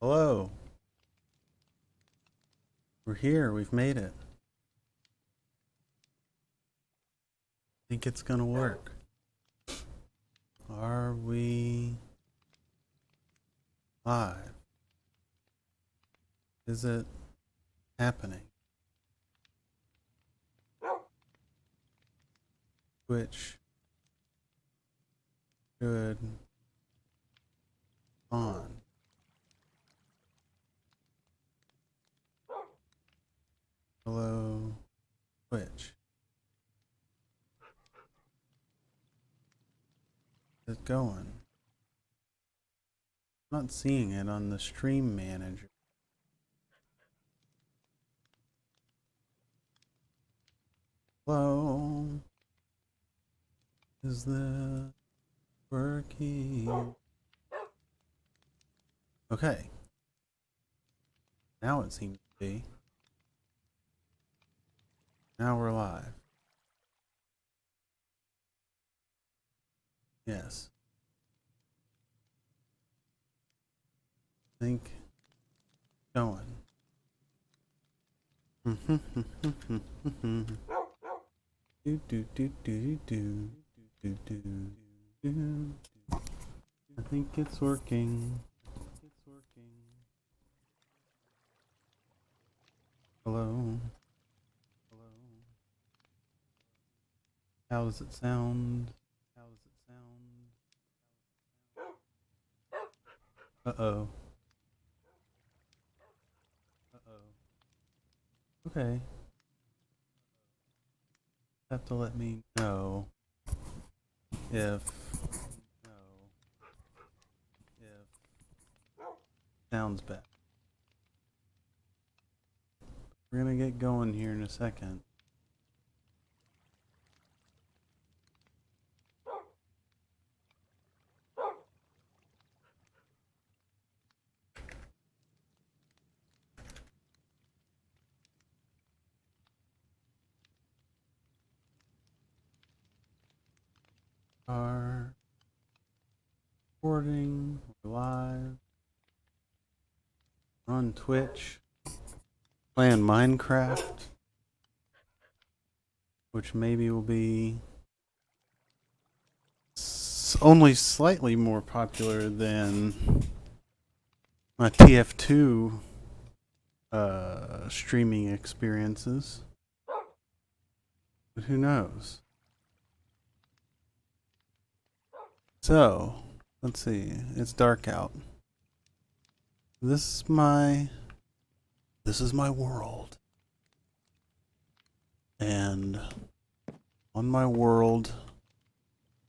Hello. We're here. We've made it. Think it's gonna work. Are we live? Is it happening? Which should on? Hello, Twitch. Is it going? I'm not seeing it on the stream manager. Hello. Is this working? Okay. Now it seems to be. Now we're live. Yes. Think going. Do do do do do do do do. I think it's working. Hello. Hello. How does it sound? How does it sound? Uh-oh. Uh-oh. Okay. Have to let me know if sounds bad. We're gonna get going here in a second. Are recording, we're live on Twitch, playing Minecraft, which maybe will be only slightly more popular than my TF2 streaming experiences. But who knows? So, let's see. It's dark out. This is my world. And on my world,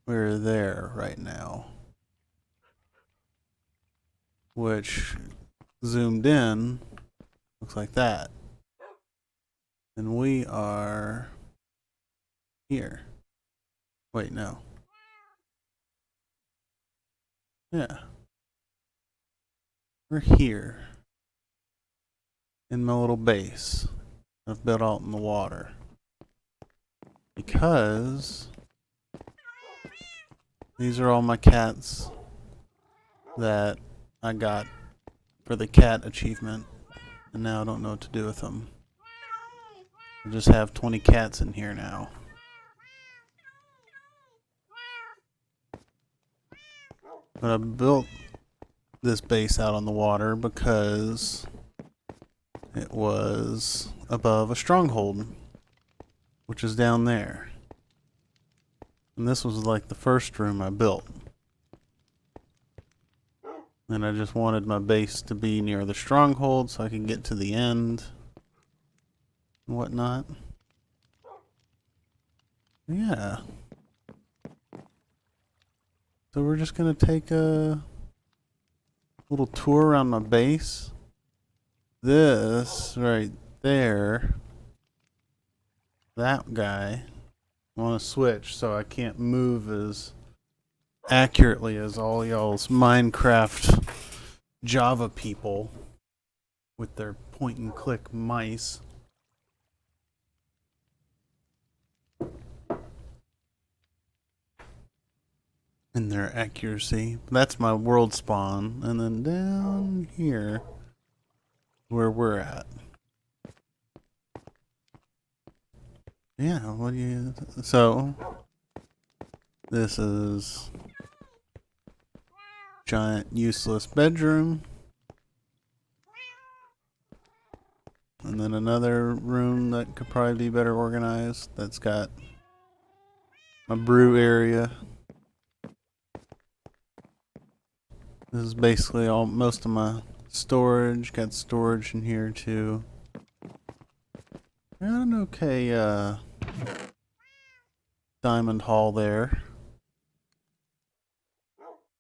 we're there right now. Which zoomed in looks like that. And we are here. Wait, no. Yeah. We're here. In my little base. I've built out in the water. Because these are all my cats that I got for the cat achievement. And now I don't know what to do with them. I just have 20 cats in here now. But I built this base out on the water because it was above a stronghold, which is down there. And this was like the first room I built. And I just wanted my base to be near the stronghold so I could get to the end and whatnot. Yeah. So we're just gonna take a little tour around my base. This right there, that guy, I want to switch so I can't move as accurately as all y'all's Minecraft Java people with their point and click mice. in their accuracy. That's my world spawn, and then down here, where we're at. Yeah, what do you... So, this is giant useless bedroom. And then another room that could probably be better organized. That's got my brew area. This is basically most of my storage. Got storage in here too. Got an okay diamond haul there.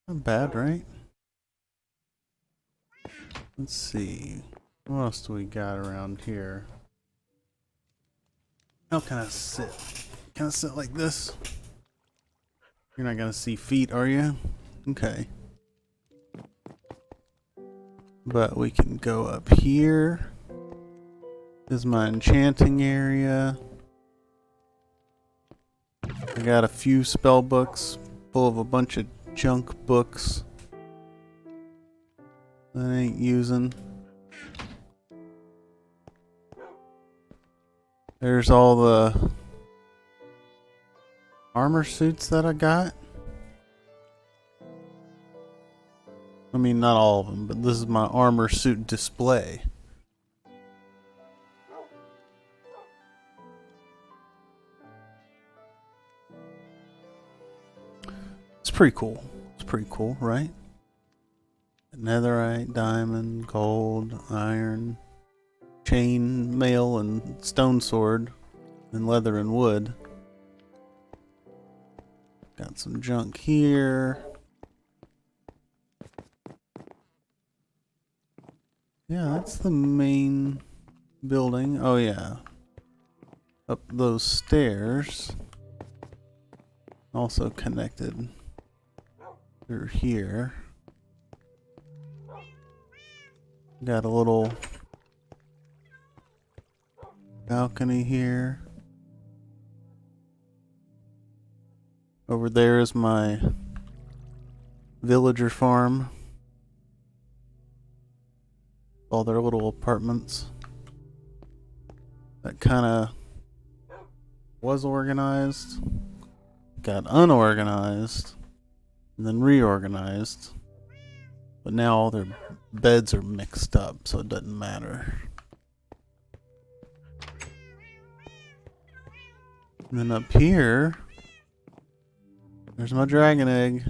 Not bad, right? Let's see. What else do we got around here? How can I sit? Can I sit like this? You're not gonna see feet, are you? Okay. But we can go up here. This is my enchanting area. I got a few spell books full of a bunch of junk books that I ain't using. There's all the armor suits that I got. I mean, not all of them, but this is my armor suit display. It's pretty cool. It's pretty cool, right? Netherite, diamond, gold, iron, chain mail, and stone sword, and leather and wood. Got some junk here. Yeah, that's the main building. Oh yeah. Up those stairs. Also connected through here. Got a little balcony here. Over there is my villager farm. All their little apartments. That kind of was organized, got unorganized, and then reorganized. But now all their beds are mixed up, so it doesn't matter. And then up here, there's my dragon egg.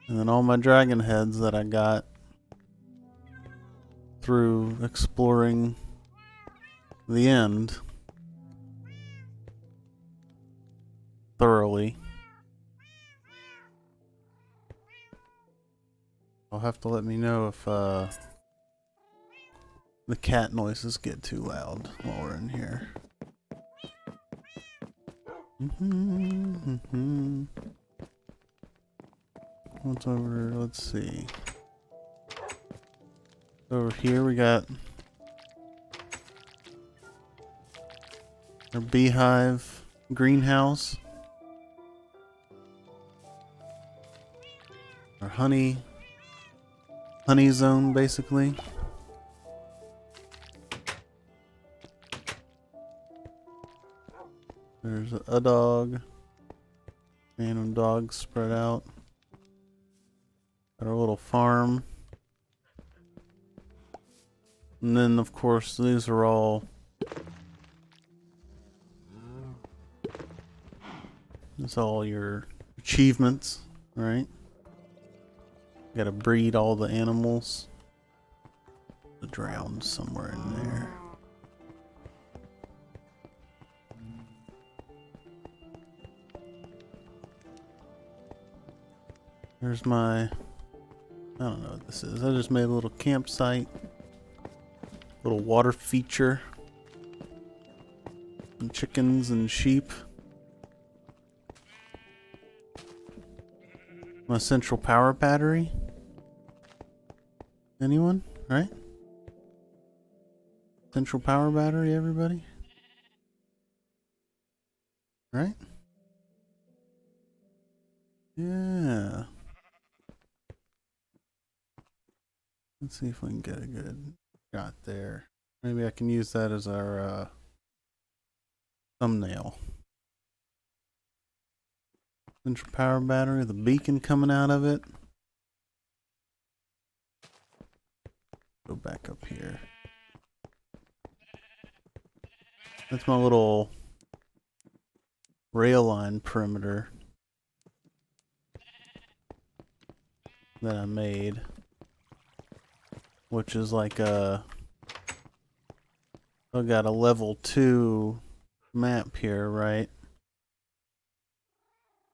And then all my dragon heads that I got through exploring the end thoroughly. I'll have to let me know if the cat noises get too loud while we're in here. What's over? Let's see. Over here we got our Beehive Greenhouse. Our honey zone, basically. There's a dog. Random dogs spread out. Got our little farm. And then, of course, these are all... It's all your achievements, right? You gotta breed all the animals. The drowned somewhere in there. There's my... I don't know what this is. I just made a little campsite. Little water feature. And chickens and sheep. My central power battery. Anyone? Right? Central power battery, everybody? Right? Yeah. Let's see if we can get a good shot there. Maybe I can use that as our thumbnail. Central power battery, the beacon coming out of it. Go back up here. That's my little rail line perimeter that I made, which is like a, I got a level 2 map here, right?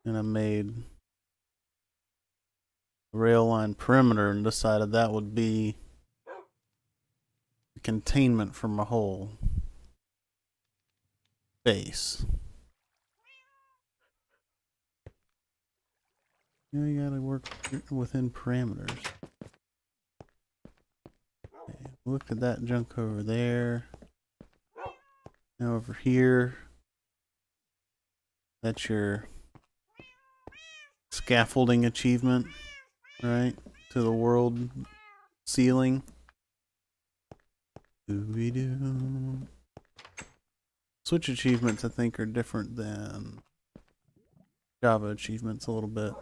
And I made a rail line perimeter and decided that would be the containment for my whole base. Yeah, you gotta work within parameters. Okay, look at that junk over there. Now over here, that's your scaffolding achievement, right? To the world ceiling. Doo-wee-doo. Switch achievements, I think, are different than Java achievements a little bit.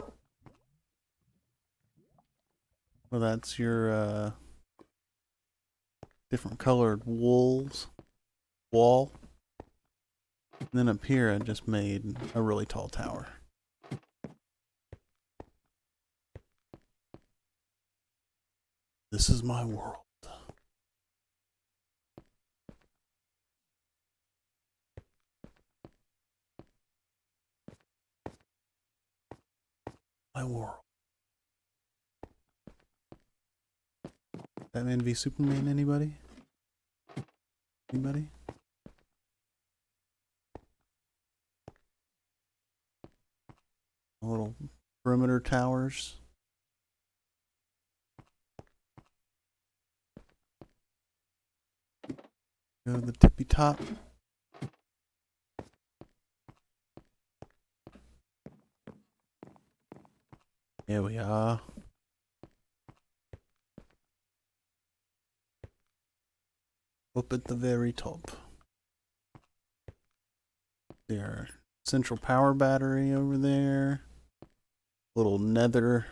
Well, that's your different colored wall. And then up here, I just made a really tall tower. This is my world. My world. Batman v Superman, anybody? Anybody? Little perimeter towers. Go to the tippy top. Here we are. Up at the very top. There. Central power battery over there. Little nether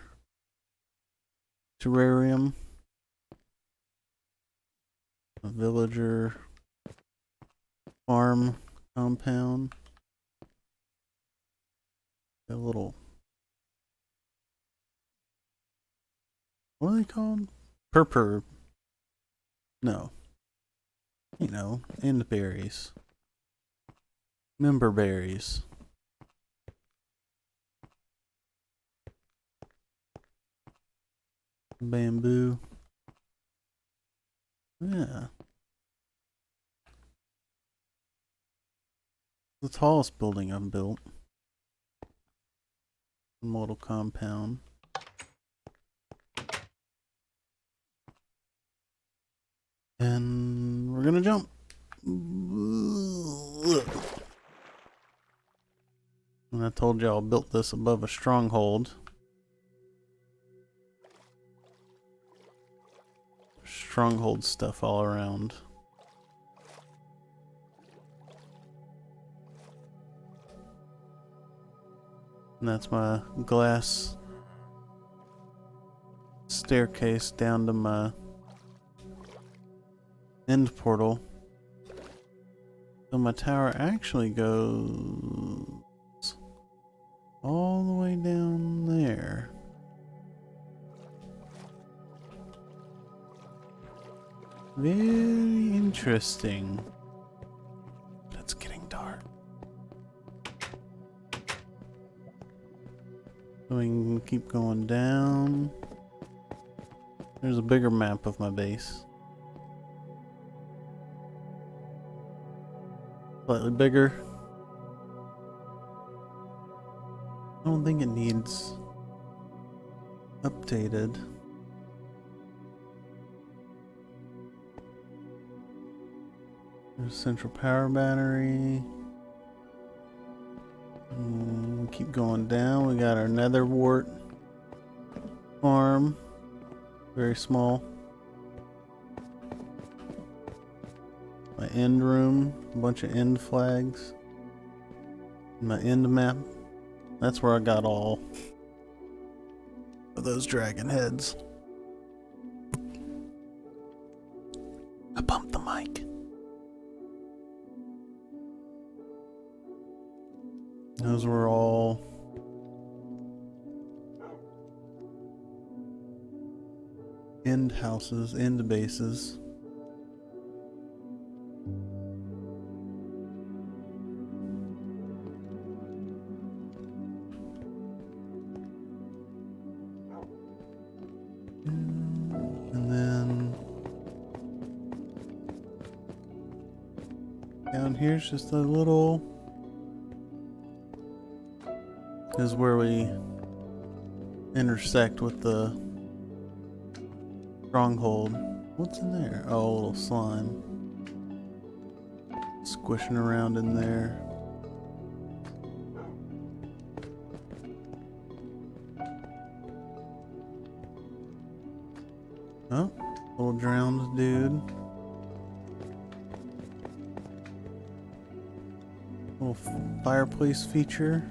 terrarium. A villager farm compound. A little, what are they called? Purpur. No. You know, end berries. Member berries. Bamboo. Yeah. The tallest building I've built. Model compound. And we're gonna jump. And I told y'all I built this above a stronghold. Stronghold stuff all around. And that's my glass staircase down to my end portal. So my tower actually goes all the way down there. Very interesting. It's getting dark. So we can keep going down. There's a bigger map of my base. Slightly bigger. I don't think it needs updated. There's a central power battery. We'll keep going down. We got our Nether farm. Very small. My end room. A bunch of end flags. My end map. That's where I got all of those dragon heads. I bumped the mic. Those were all end houses, end bases. And then down here's just a little, is where we intersect with the stronghold. What's in there? Oh, a little slime. Squishing around in there. Oh, little drowned dude. Little fireplace feature.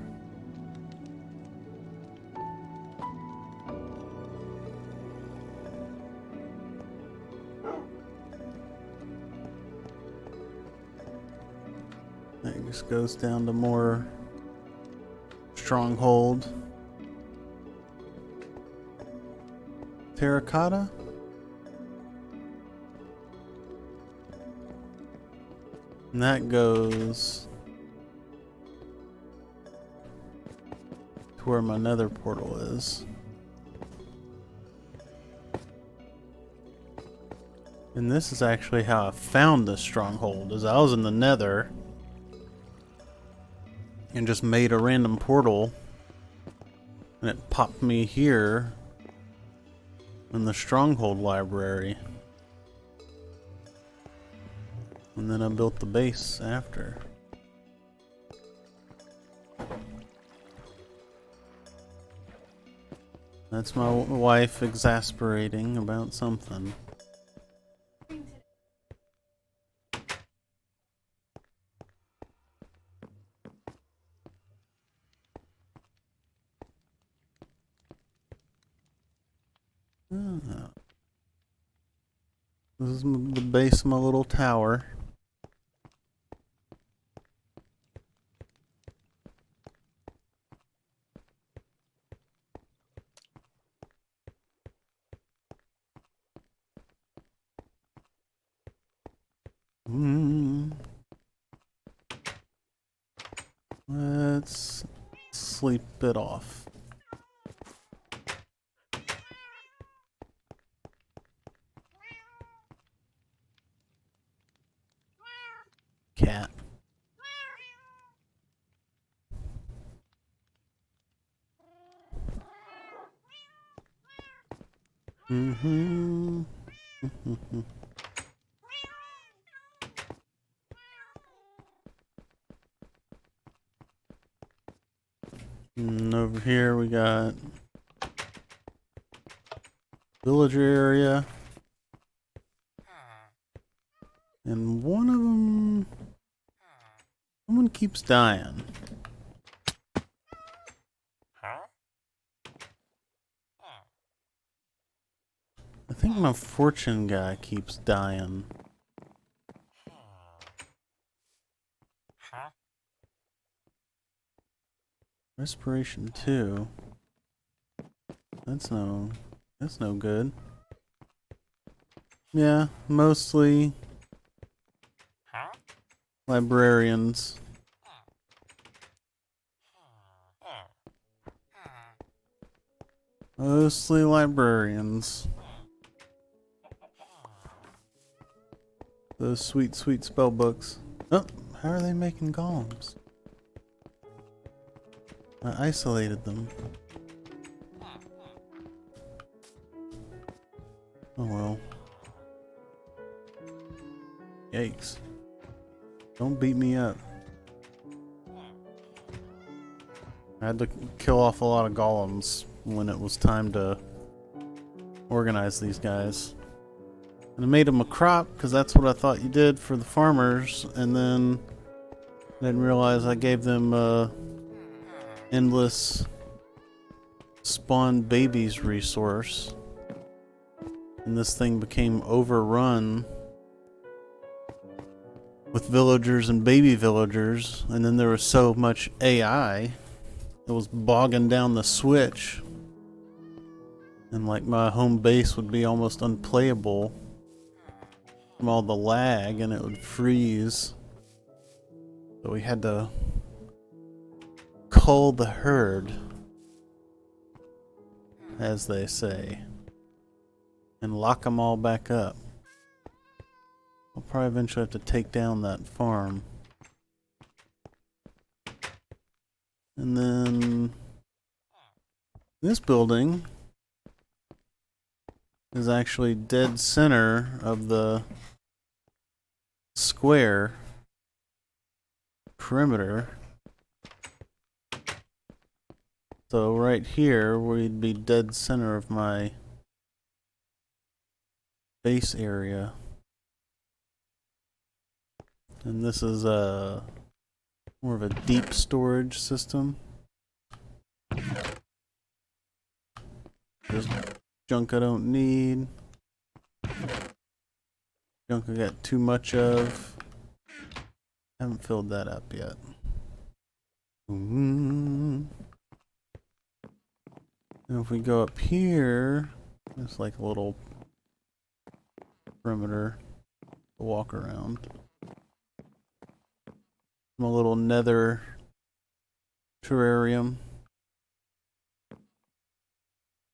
That just goes down to more stronghold. Terracotta? And that goes to where my Nether Portal is. And this is actually how I found this stronghold, is I was in the Nether and just made a random portal and it popped me here in the stronghold library. And then I built the base after. That's my wife exasperating about something. This is the base of my little tower. Let's sleep it off. Cat. And over here we got villager area, and one of them, someone keeps dying. I think my fortune guy keeps dying. Respiration 2. That's no good. Yeah, mostly librarians. Mostly librarians. Those sweet, sweet spell books. Oh, how are they making golems? I isolated them. Oh well. Yikes. Don't beat me up. I had to kill off a lot of golems when it was time to organize these guys. And I made them a crop because that's what I thought you did for the farmers, and then I didn't realize I gave them endless spawn babies resource. And this thing became overrun with villagers and baby villagers, and then there was so much AI that was bogging down the switch, and like my home base would be almost unplayable from all the lag, and it would freeze. So we had to cull the herd, as they say, and lock them all back up. I'll probably eventually have to take down that farm. And then this building is actually dead center of the square perimeter. So right here, we'd be dead center of my base area. And this is more of a deep storage system. Just junk I don't need. Junk I got too much of. Haven't filled that up yet. And if we go up here, it's like a little perimeter to walk around. A little nether terrarium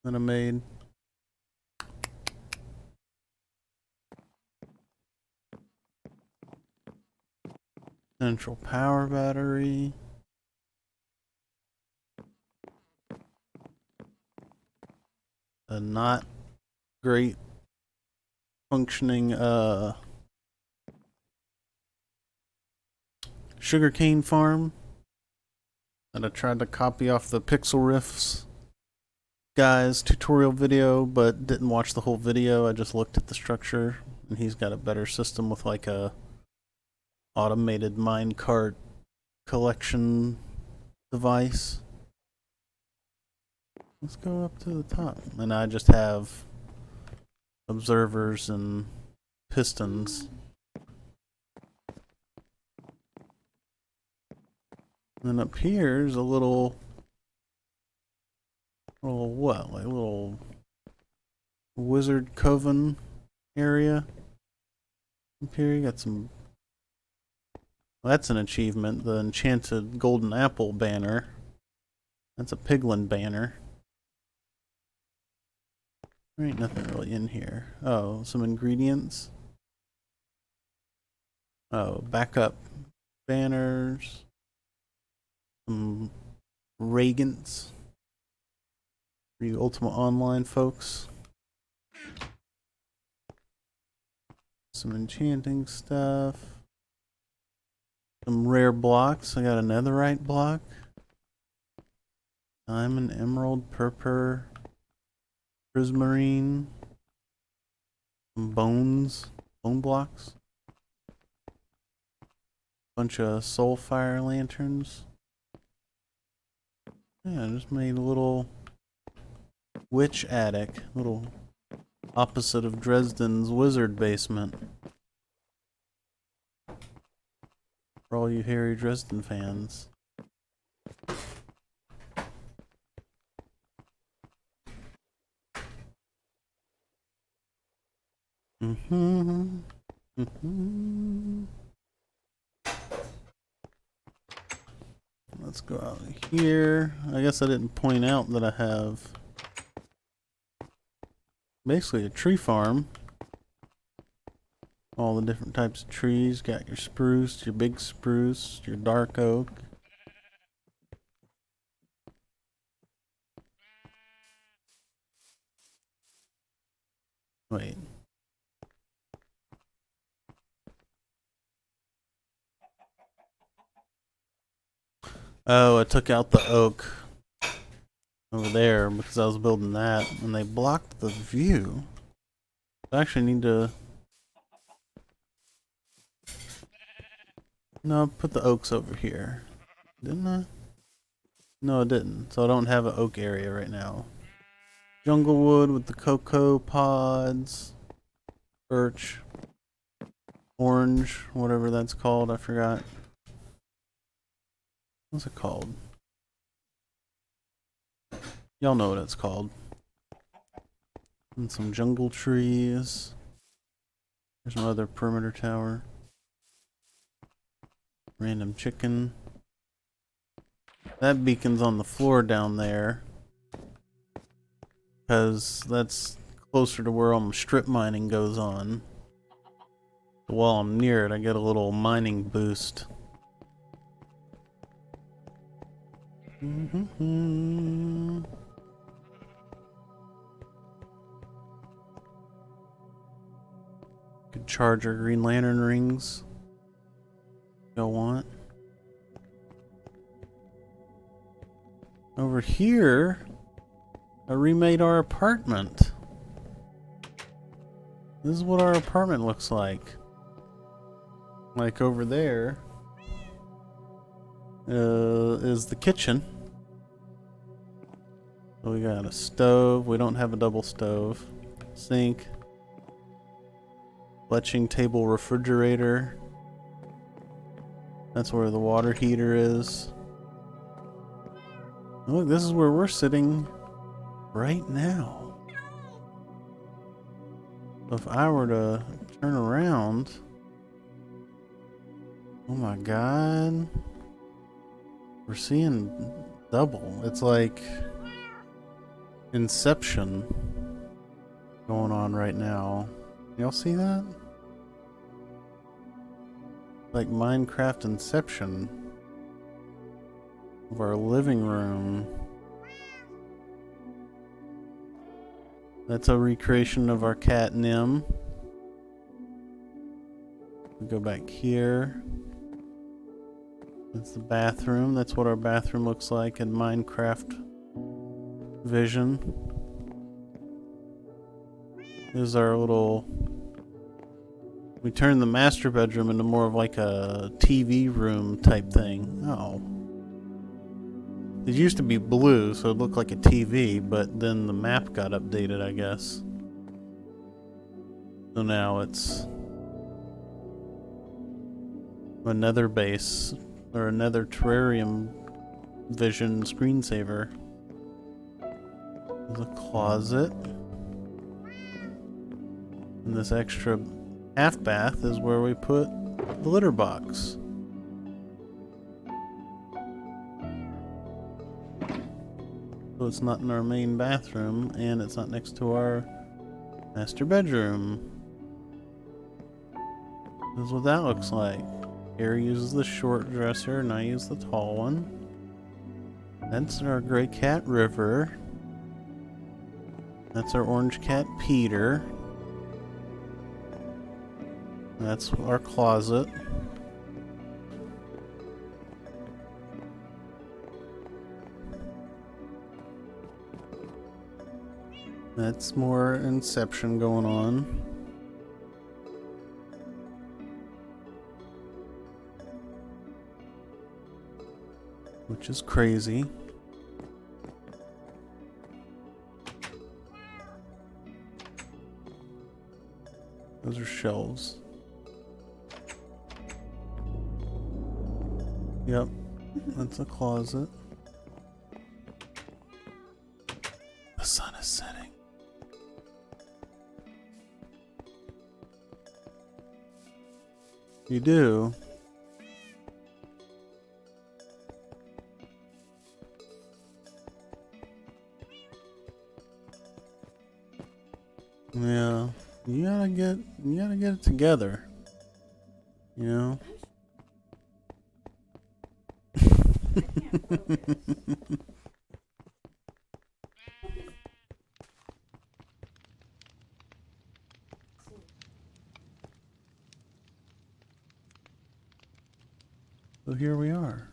that I made. Central power battery. A not great functioning Sugarcane Farm that I tried to copy off the Pixel Riffs guy's tutorial video, but didn't watch the whole video. I just looked at the structure, and he's got a better system with like a automated minecart collection device. Let's go up to the top, and I just have observers and pistons. And then up here is a little what? Like a little wizard coven area. Up here you got some. Well, that's an achievement. The enchanted golden apple banner. That's a piglin banner. There ain't nothing really in here. Oh, some ingredients. Oh, backup banners. Some Reagants for you Ultima Online folks. Some enchanting stuff. Some rare blocks. I got a netherite block. Diamond, emerald, purple, prismarine. Some bones. Bone blocks. Bunch of soulfire lanterns. Yeah, I just made a little witch attic, little opposite of Dresden's wizard basement. For all you Harry Dresden fans. Let's go out here. I guess I didn't point out that I have basically a tree farm. All the different types of trees. Got your spruce, your big spruce, your dark oak. Wait. Oh, I took out the oak over there because I was building that, and they blocked the view. I actually need to... No, put the oaks over here. Didn't I? No, I didn't. So I don't have an oak area right now. Jungle wood with the cocoa pods. Birch. Orange, whatever that's called, I forgot. What's it called? Y'all know what it's called. And some jungle trees. There's my other perimeter tower. Random chicken. That beacon's on the floor down there. Because that's closer to where all my strip mining goes on. So while I'm near it, I get a little mining boost. Could charge our Green Lantern rings. Y'all want? Over here, I remade our apartment. This is what our apartment looks like. Like over there is the kitchen. So we got a stove. We don't have a double stove. Sink. Fletching table refrigerator. That's where the water heater is. Look, this is where we're sitting right now. So if I were to turn around, oh my god, we're seeing double. It's like Inception going on right now. Y'all see that? Like Minecraft Inception of our living room. That's a recreation of our cat Nim. We go back here. That's the bathroom. That's what our bathroom looks like in Minecraft vision. This is our little... We turned the master bedroom into more of like a TV room type thing. Oh. It used to be blue, so it looked like a TV, but then the map got updated, I guess. So now it's a nether base, or a nether terrarium vision screensaver. There's a closet. And this extra half bath is where we put the litter box. So it's not in our main bathroom, and it's not next to our master bedroom. This is what that looks like. Harry uses the short dresser, and I use the tall one. That's our gray cat River. That's our orange cat Peter. That's our closet. That's more Inception going on. Which is crazy. Those are shelves. Yep, that's a closet. The sun is setting. You do? Yeah, you gotta get it together. You know? So here we are.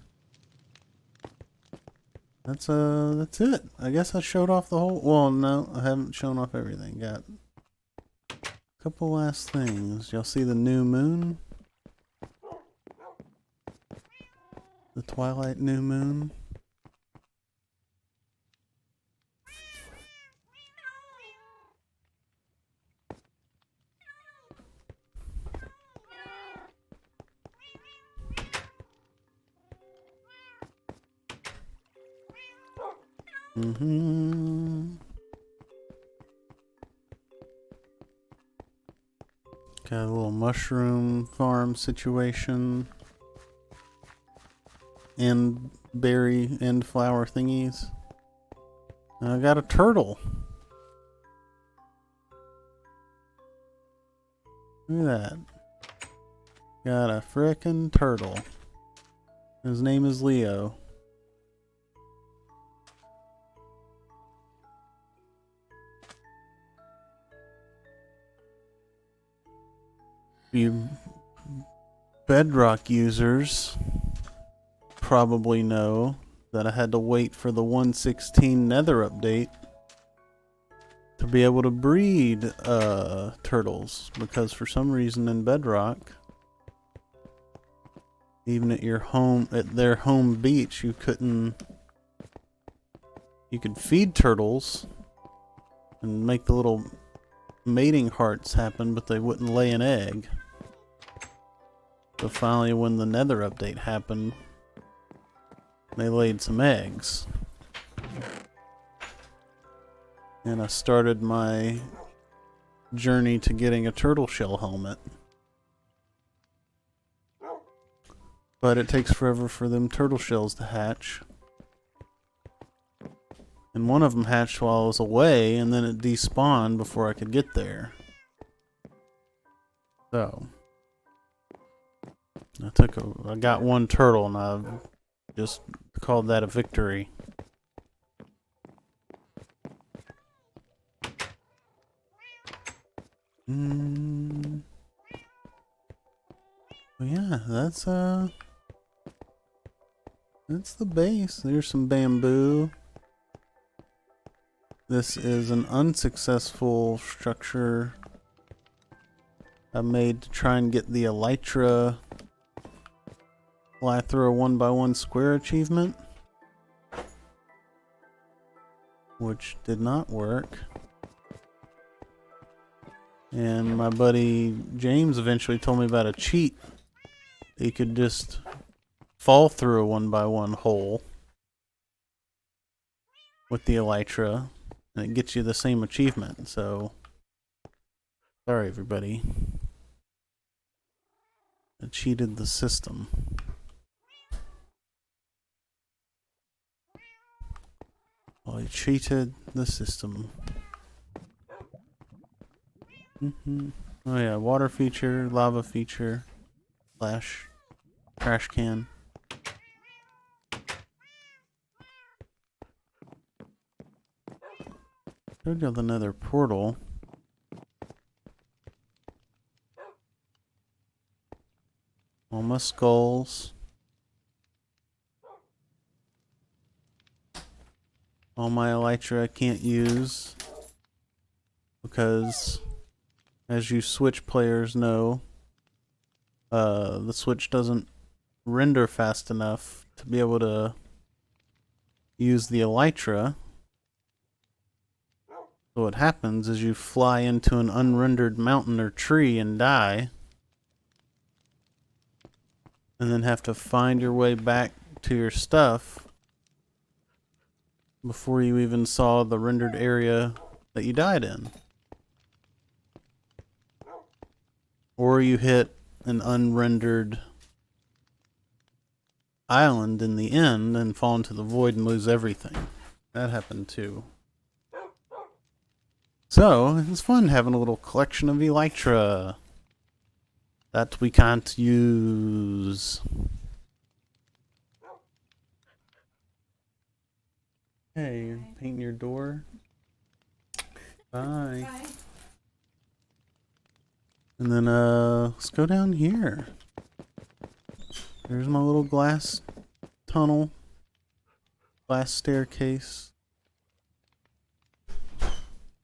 That's it. I guess I showed off the whole. Well, no, I haven't shown off everything. Got a couple last things. Y'all see the new moon? The twilight new moon. Got a little mushroom farm situation. And berry and flower thingies. And I got a turtle. Look at that. Got a frickin' turtle. His name is Leo. You Bedrock users probably know that I had to wait for the 1.16 Nether update to be able to breed turtles, because for some reason in Bedrock, even at their home beach, you could feed turtles and make the little mating hearts happen, but they wouldn't lay an egg. So finally, when the Nether update happened, they laid some eggs. And I started my journey to getting a turtle shell helmet. But it takes forever for them turtle shells to hatch. And one of them hatched while I was away, and then it despawned before I could get there. So I got one turtle, and I just called that a victory. Well, yeah, that's the base. There's some bamboo. This is an unsuccessful structure I made to try and get the elytra fly through a 1x1 square achievement, which did not work. And my buddy James eventually told me about a cheat. You could just fall through a 1x1 hole with the elytra, and it gets you the same achievement. So, sorry everybody. I cheated the system. I cheated the system. Oh yeah, water feature, lava feature, flash, trash can. Showed you the Nether Portal. All my skulls. All my elytra I can't use because, as you Switch players know, the Switch doesn't render fast enough to be able to use the elytra. So what happens is you fly into an unrendered mountain or tree and die, and then have to find your way back to your stuff before you even saw the rendered area that you died in. Or you hit an unrendered island in the end and fall into the void and lose everything. That happened too. So, it's fun having a little collection of elytra that we can't use. Hey, you're painting your door? Bye. Bye. And then, let's go down here. There's my little glass tunnel. glass staircase.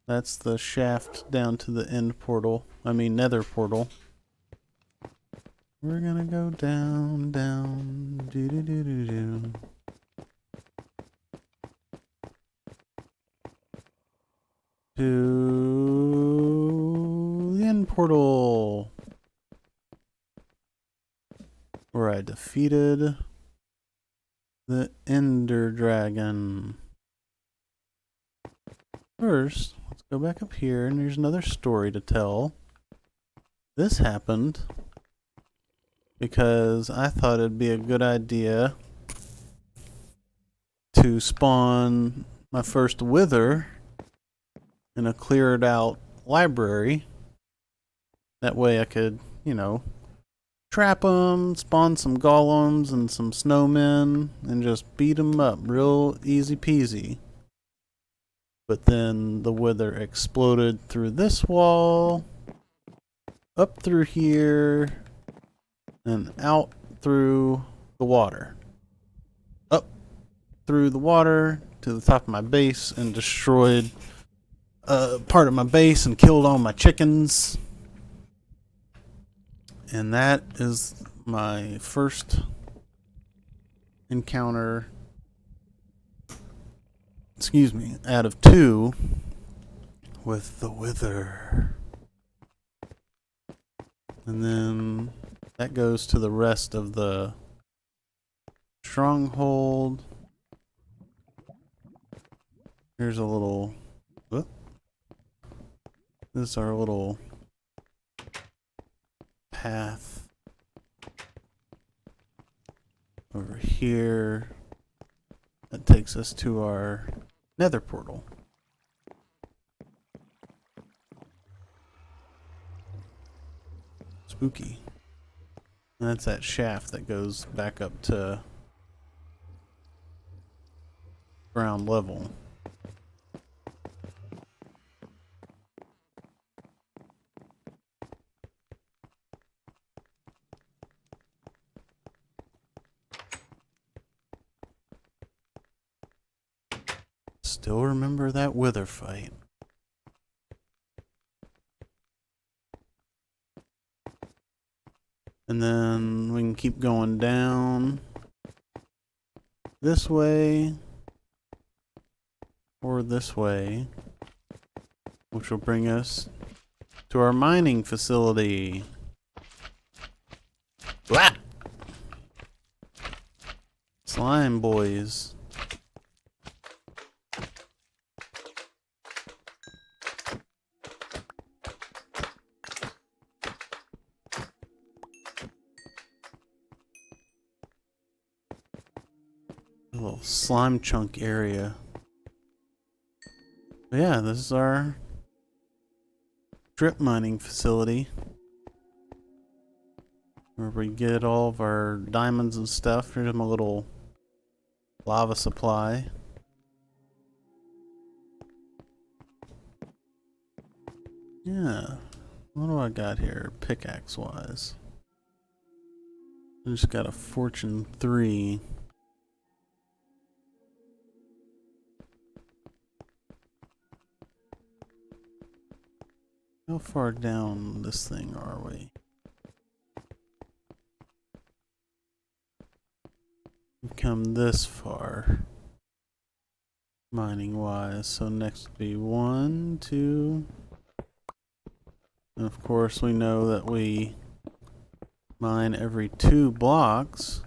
That's the shaft down to the end portal. I mean, Nether Portal. We're gonna go down, down, doo doo doo doo doo. To the end portal, where I defeated the Ender Dragon. First, let's go back up here, and there's another story to tell. This happened because I thought it'd be a good idea to spawn my first wither in a cleared out library. That way I could, you know, trap them, spawn some golems and some snowmen, and just beat them up real easy peasy. But then the wither exploded through this wall, up through here, and out through the water. Up through the water to the top of my base and destroyed part of my base and killed all my chickens. And that is my first encounter, out of 2 with the wither. And then that goes to the rest of the stronghold. Here's a little, whoop. This is our little path over here that takes us to our Nether Portal. Spooky. And that's that shaft that goes back up to ground level. Still remember that wither fight. And then we can keep going down this way or this way, which will bring us to our mining facility. Blah! Slime boys. A little slime chunk area. But yeah, this is our strip mining facility, where we get all of our diamonds and stuff. Here's my little lava supply. Yeah. What do I got here, pickaxe wise? I just got a fortune 3. How far down this thing are we? We've come this far, mining wise. So next would be 1, 2. And of course we know that we mine every 2 blocks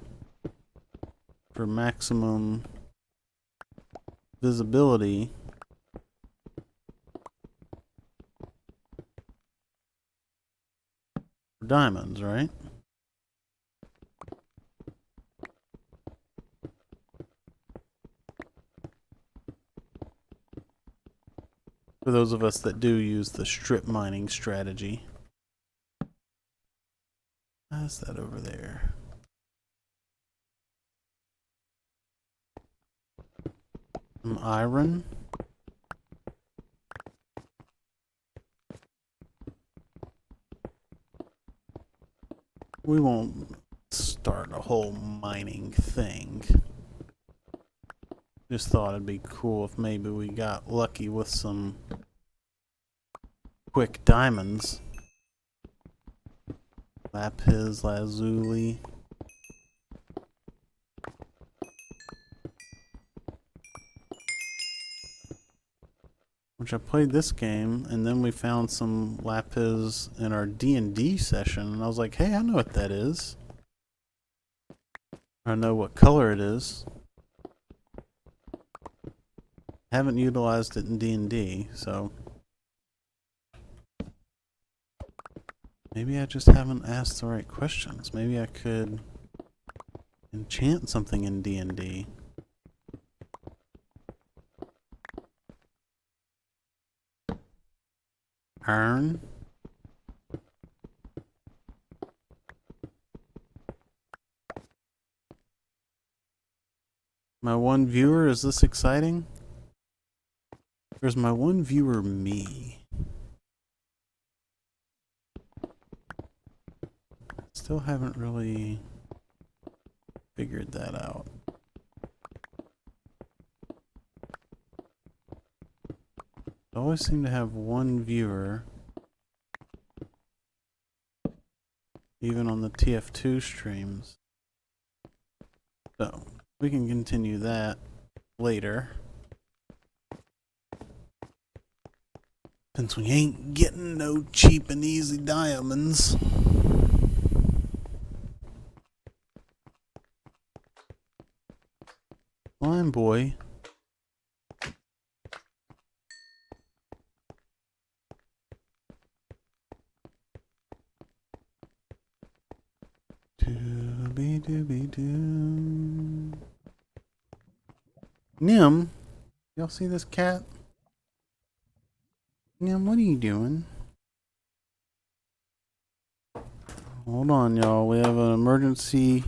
for maximum visibility. For diamonds, right? For those of us that do use the strip mining strategy. How's that over there? Some iron. We won't start a whole mining thing. Just thought it'd be cool if maybe we got lucky with some quick diamonds. Lapis lazuli. Which I played this game, and then we found some lapis in our D&D session, and I was like, hey, I know what that is. I know what color it is. Haven't utilized it in D&D, so maybe I just haven't asked the right questions. Maybe I could enchant something in D&D. Iron. My one viewer, is this exciting? Or is my one viewer me? Still haven't really figured that out. I always seem to have one viewer, even on the TF2 streams. So, we can continue that later. Since we ain't getting no cheap and easy diamonds. Slime boy. Dooby dooby doo. Nim, y'all see this cat? Nim, what are you doing? Hold on, y'all. We have an emergency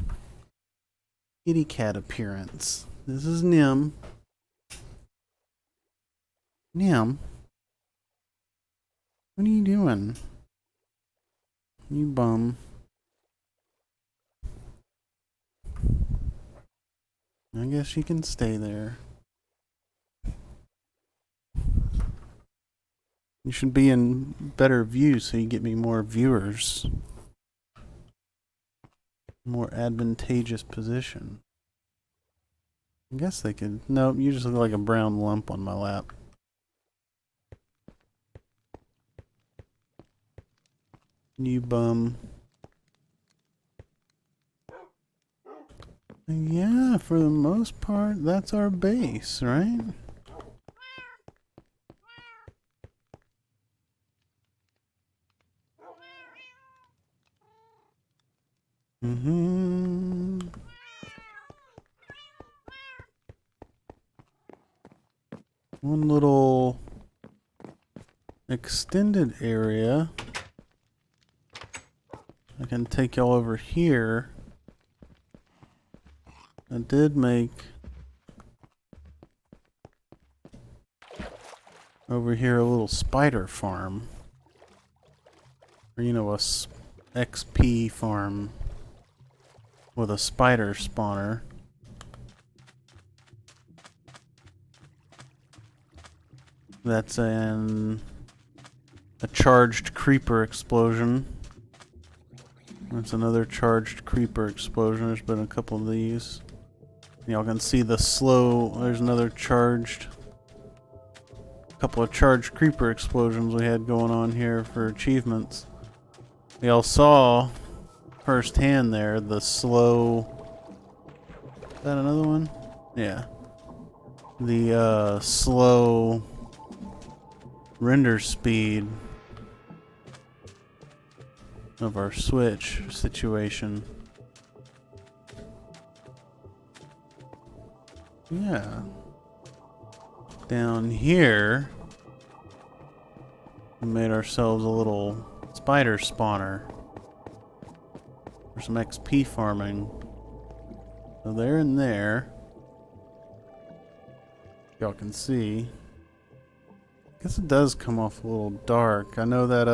kitty cat appearance. This is Nim. Nim, what are you doing? You bum. I guess you can stay there. You should be in better view so you get me more viewers. More advantageous position. I guess they could. Nope, you just look like a brown lump on my lap. You bum. Yeah, for the most part, that's our base, right? Mm-hmm. One little extended area. I can take y'all over here. I did make over here a little spider farm. Or, you know, a XP farm with a spider spawner. That's a charged creeper explosion. That's another charged creeper explosion. There's been a couple of these. Y'all can see the slow. There's another charged. Couple of charged creeper explosions we had going on here for achievements. Y'all saw firsthand there the slow. Is that another one? Yeah. The slow render speed of our Switch situation. Yeah. Down here, we made ourselves a little spider spawner for some XP farming. So they're in there. Y'all can see. I guess it does come off a little dark. I know that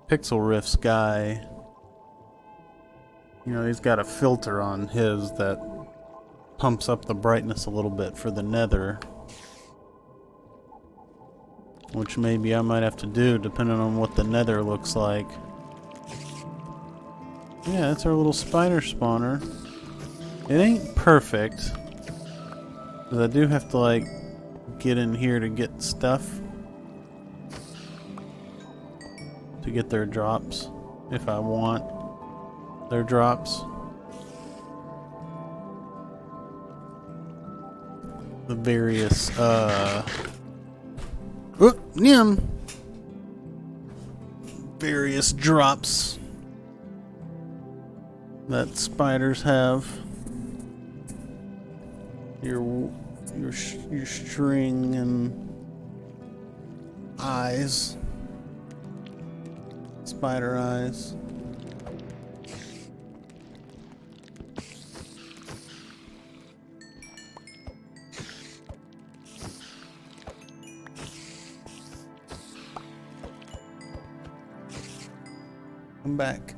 Pixel Riffs guy, you know, he's got a filter on his that pumps up the brightness a little bit for the nether. Which maybe I might have to do depending on what the nether looks like. Yeah, that's our little spider spawner. It ain't perfect. Because I do have to like get in here to get stuff. To get their drops. If I want their drops. The various various drops that spiders have. Your string and eyes, spider eyes. Come back.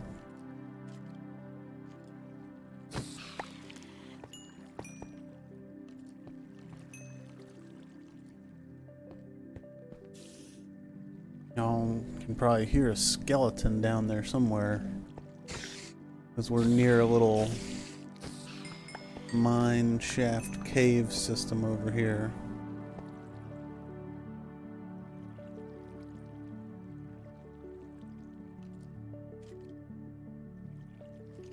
Y'all can probably hear a skeleton down there somewhere. Because we're near a little mine shaft cave system over here.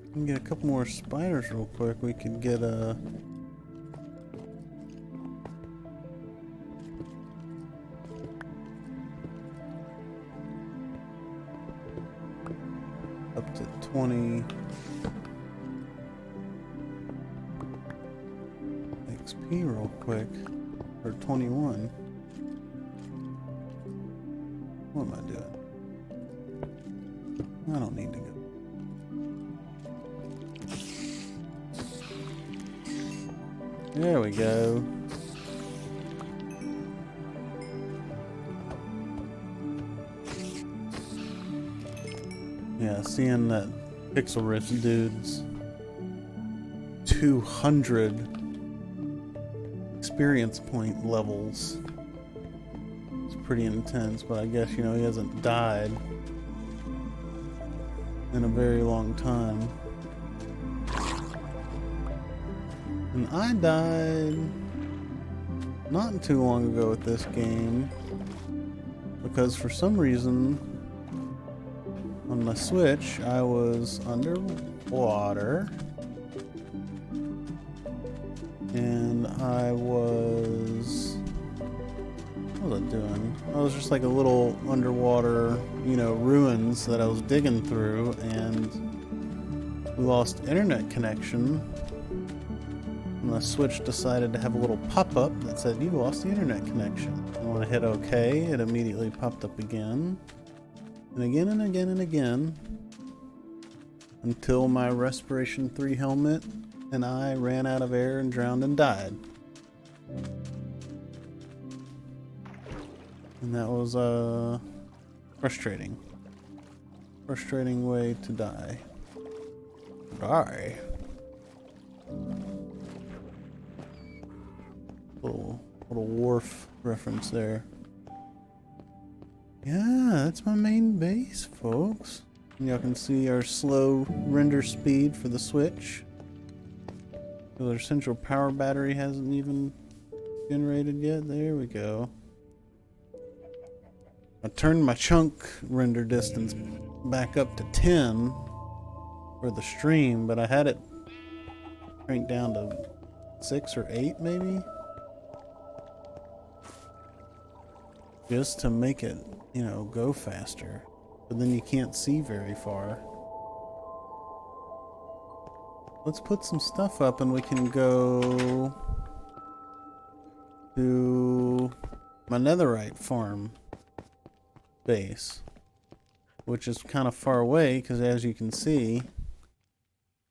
We can get a couple more spiders real quick. We could get a... up to 20 XP real quick. Or 21. What am I doing? I don't need to go. There we go. Yeah, seeing that Pixel Rift dude's 200 experience point levels. It's pretty intense, but I guess, you know, he hasn't died in a very long time. And I died not too long ago with this game because for some reason on my Switch I was underwater and what was I doing? I was just like a little underwater, you know, ruins that I was digging through, and we lost internet connection. And the Switch decided to have a little pop-up that said, "You lost the internet connection." And when I hit OK, it immediately popped up again. And again and again and again. Until my Respiration 3 helmet and I ran out of air and drowned and died. And that was frustrating. Frustrating way to die. Die. Little wharf reference there. Yeah, that's my main base, folks. And y'all can see our slow render speed for the Switch. So our central power battery hasn't even generated yet. There we go. I turned my chunk render distance back up to 10 for the stream, but I had it cranked down to 6 or 8 maybe. Just to make it, you know, go faster. But then you can't see very far. Let's put some stuff up and we can go to my netherite farm base, which is kind of far away because, as you can see,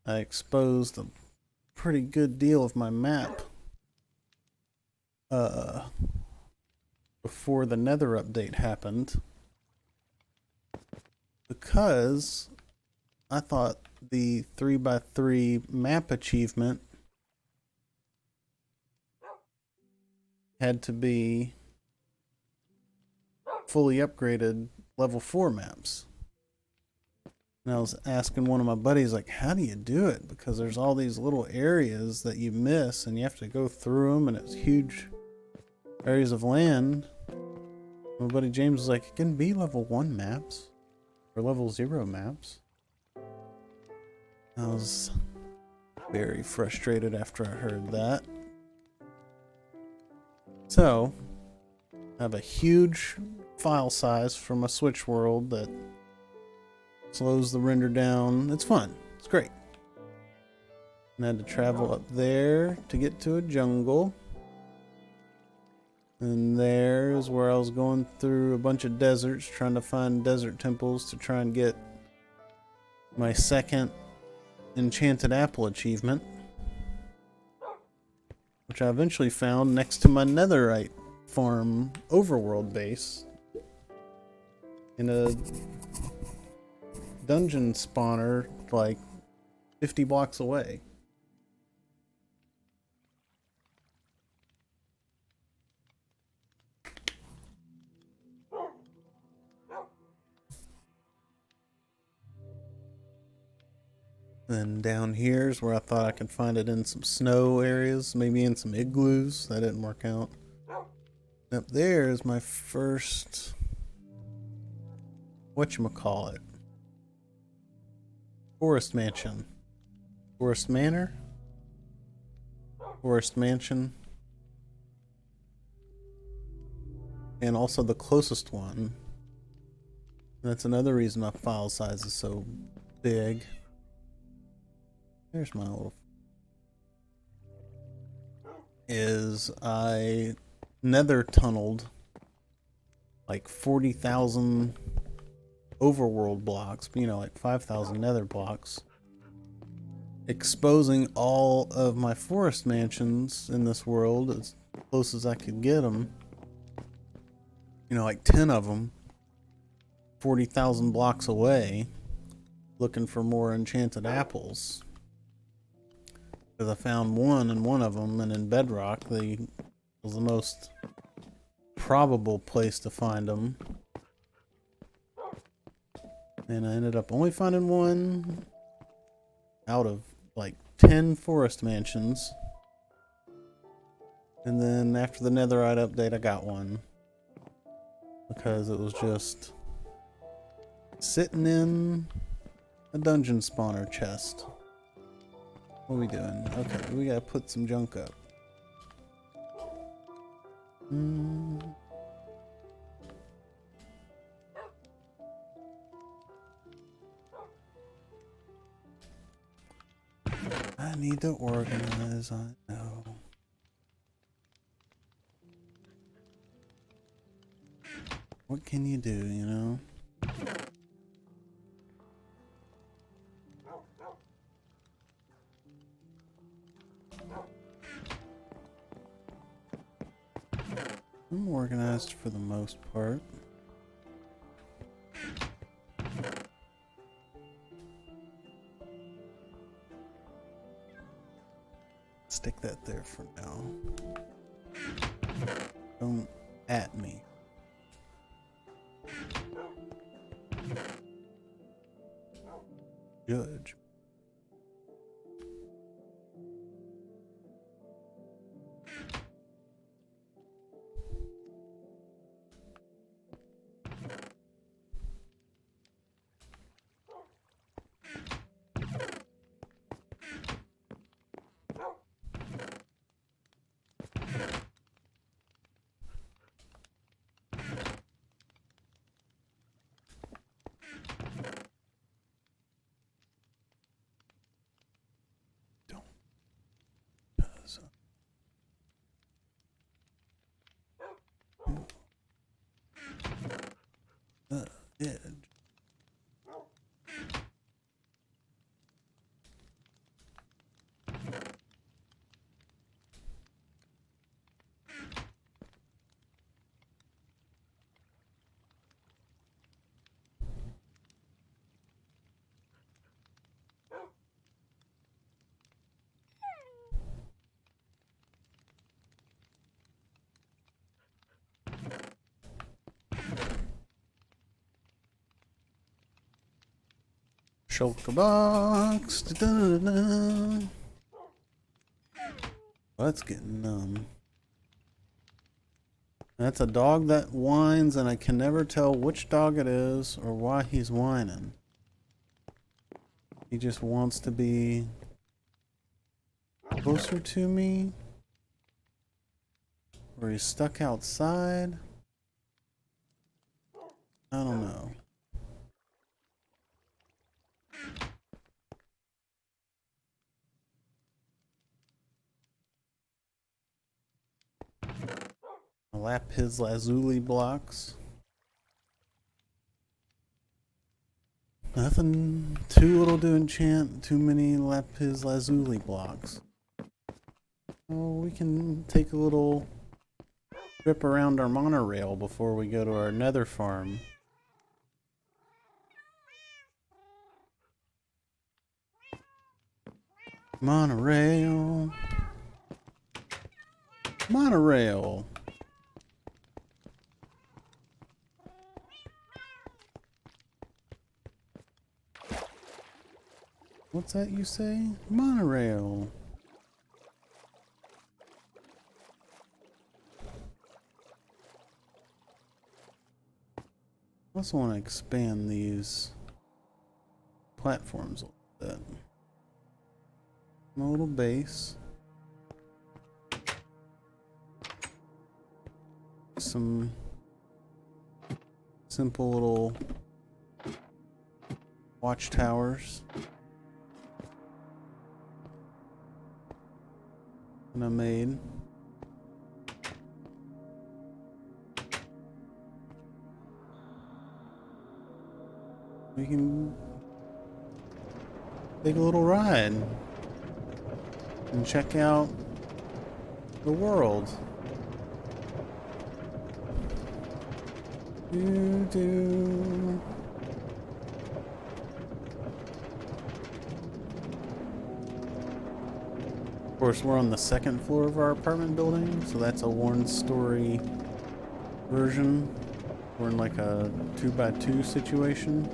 I exposed a pretty good deal of my map before the Nether update happened, because I thought the 3x3 map achievement had to be fully upgraded level 4 maps. And I was asking one of my buddies, like, how do you do it? Because there's all these little areas that you miss and you have to go through them, and it's huge areas of land. My buddy James was like, it can be level 1 maps or level 0 maps. I was very frustrated after I heard that. So, I have a huge file size for my Switch world that slows the render down. It's fun. It's great. And I had to travel up there to get to a jungle. And there is where I was going through a bunch of deserts, trying to find desert temples to try and get my second enchanted apple achievement, which I eventually found next to my netherite farm overworld base in a dungeon spawner like 50 blocks away. Then down here is where I thought I could find it in some snow areas, maybe in some igloos. That didn't work out. Up there is my first, whatchamacallit, forest mansion. Forest manor? Forest mansion. And also the closest one. That's another reason my file size is so big. Here's my little... I nether tunneled like 40,000 overworld blocks, you know, like 5,000 nether blocks, exposing all of my forest mansions in this world as close as I could get them. You know, like 10 of them, 40,000 blocks away, looking for more enchanted apples. Because I found one in one of them, and in Bedrock, was the most probable place to find them. And I ended up only finding one out of like 10 forest mansions. And then after the netherite update, I got one. Because it was just sitting in a dungeon spawner chest. What are we doing? Okay, we gotta put some junk up. I need to organize, I know. What can you do, you know? I'm organized for the most part. Stick that there for now. Don't at me. Judge. Edge. shulker box. Da-da-da-da. That's getting numb. That's a dog that whines, and I can never tell which dog it is or why he's whining. He just wants to be closer to me, or he's stuck outside. I don't know. Lapis lazuli blocks. Nothing too little to enchant, too many lapis lazuli blocks. Oh, we can take a little trip around our monorail before we go to our nether farm. Monorail. Monorail. What's that you say? Monorail. I also want to expand these platforms a little bit. A little base. Some simple little watchtowers that I made. We can take a little ride and check out the world. Do. Of course, we're on the second floor of our apartment building, so that's a one-story version. We're in like a 2x2 situation.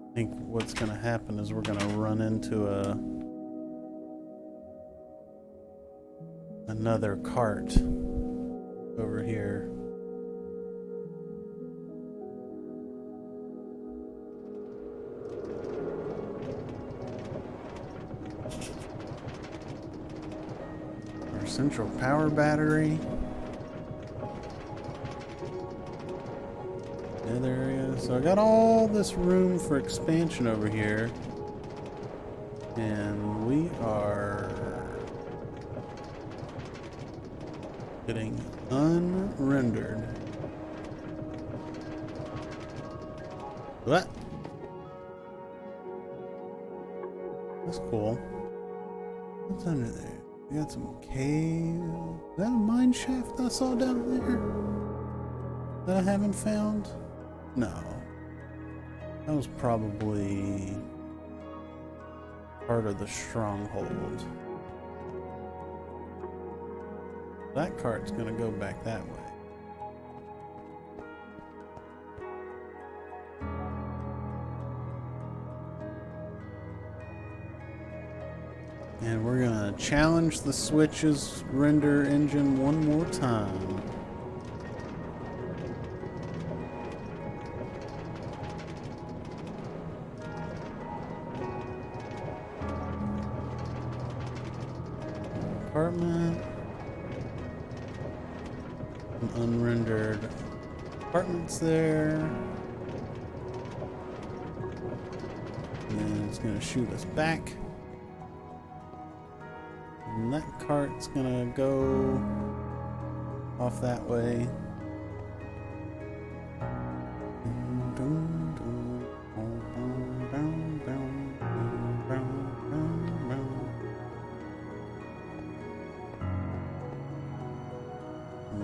I think what's going to happen is we're going to run into another cart over here. Our central power battery. Nether area. So I got all this room for expansion over here, and we are getting unrendered. What? That's cool. What's under there? We got some cave. Is that a mine shaft I saw down there that I haven't found? No. That was probably part of the stronghold. That cart's gonna go back that way. And we're gonna challenge the Switch's render engine one more time. Apartment. Some unrendered apartments there. And then it's gonna shoot us back. And that cart's gonna go off that way.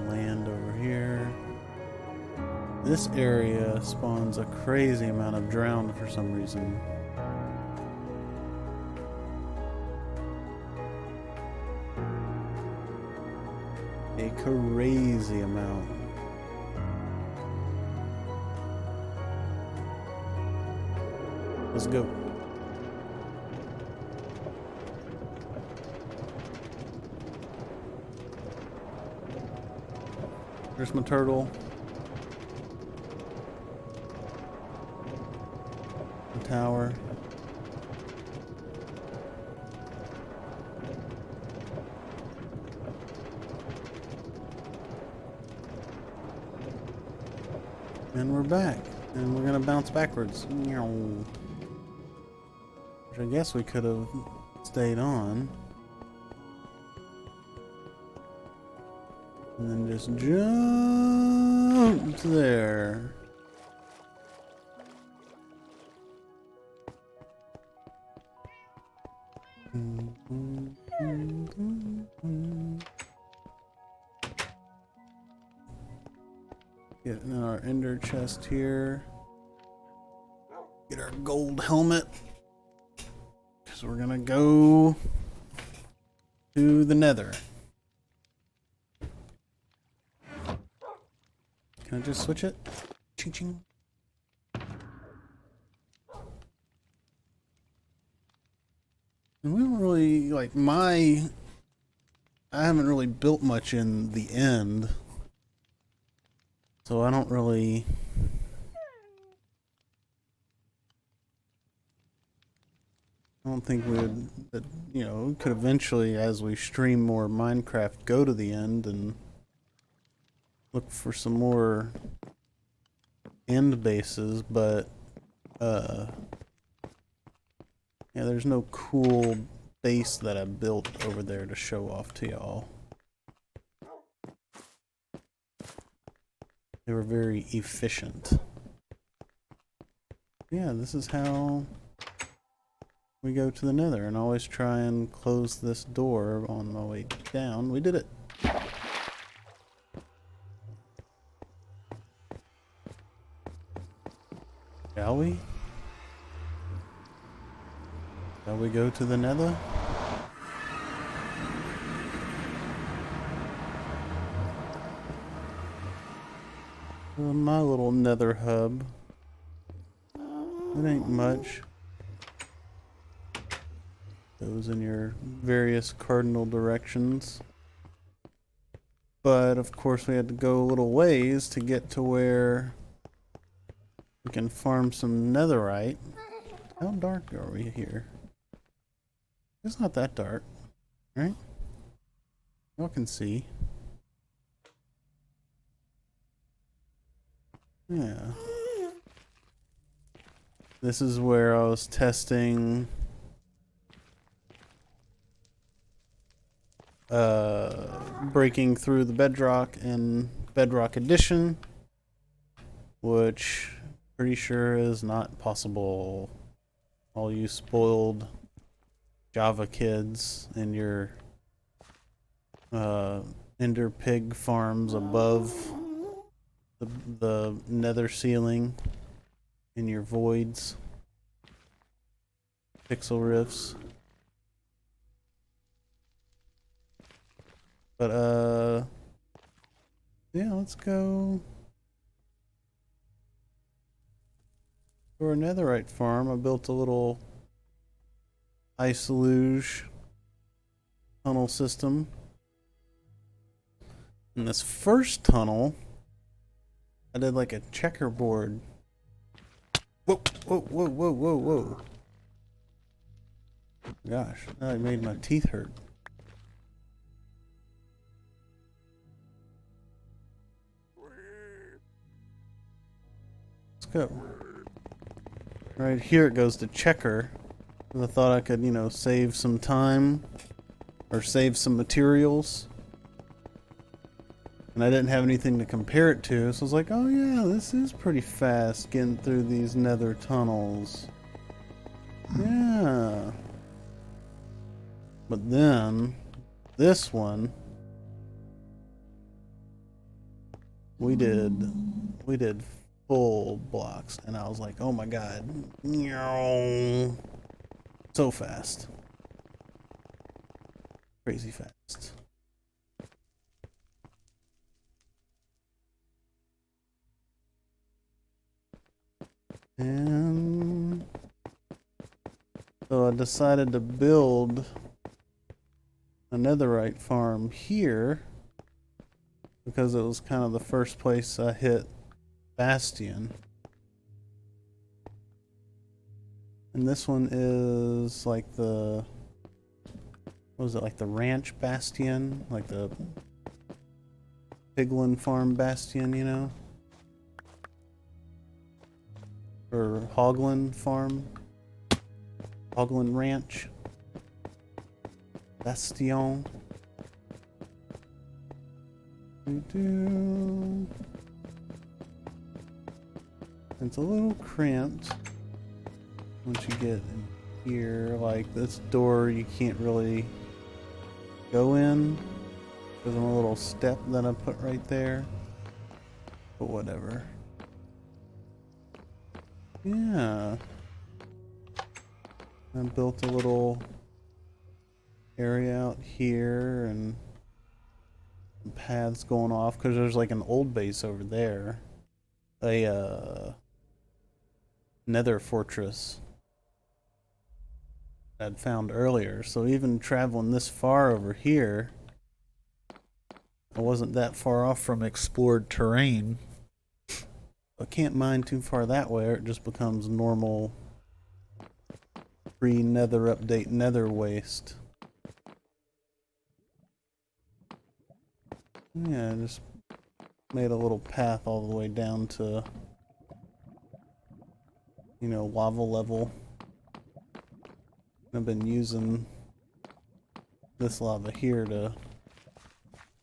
Land over here. This area spawns a crazy amount of drowned for some reason. A crazy amount. Let's go. There's my turtle. The tower. And we're back. And we're gonna bounce backwards. Which I guess we could have stayed on. And then just jumped there. Get in our ender chest here. Get our gold helmet. Because we're gonna go to the Nether. Can I just switch it? Ching ching. And we don't really, like, I haven't really built much in the end. So I don't really... I don't think we could eventually, as we stream more Minecraft, go to the end and look for some more end bases, but yeah, there's no cool base that I built over there to show off to y'all. They were very efficient. Yeah, this is how we go to the Nether, and always try and close this door on my way down. We did it. Shall we? Shall we go to the Nether? My little Nether hub. It ain't much. Goes in your various cardinal directions. But of course we had to go a little ways to get to where we can farm some netherite. How dark are we here? It's not that dark, right? Y'all can see. Yeah. This is where I was testing breaking through the bedrock in Bedrock Edition, which pretty sure is not possible. All you spoiled Java kids and your ender pig farms above the nether ceiling in your voids, pixel rifts. But yeah, let's go to our netherite farm. I built a little ice luge tunnel system. In this first tunnel, I did like a checkerboard. Whoa, whoa, whoa, whoa, whoa, whoa. Gosh, that made my teeth hurt. Let's go. Right here it goes to checker. I thought I could, save some time or save some materials. And I didn't have anything to compare it to, so I was like, oh yeah, this is pretty fast getting through these nether tunnels. Yeah. But then, this one, we did full blocks, and I was like, oh my god. So fast. Crazy fast. And so I decided to build a netherite farm here because it was kind of the first place I hit Bastion. And this one is like the, what was it, like the ranch Bastion? Like the Piglin Farm Bastion, you know? Or Hoglin Farm? Hoglin Ranch? Bastion? It's a little cramped once you get in here. Like this door you can't really go in because of a little step that I put right there, but whatever. Yeah, I built a little area out here and paths going off because there's like an old base over there, a nether fortress I'd found earlier. So even traveling this far over here, I wasn't that far off from explored terrain. I can't mine too far that way or it just becomes normal pre-nether update nether waste. Yeah, I just made a little path all the way down to, you know, lava level. I've been using this lava here to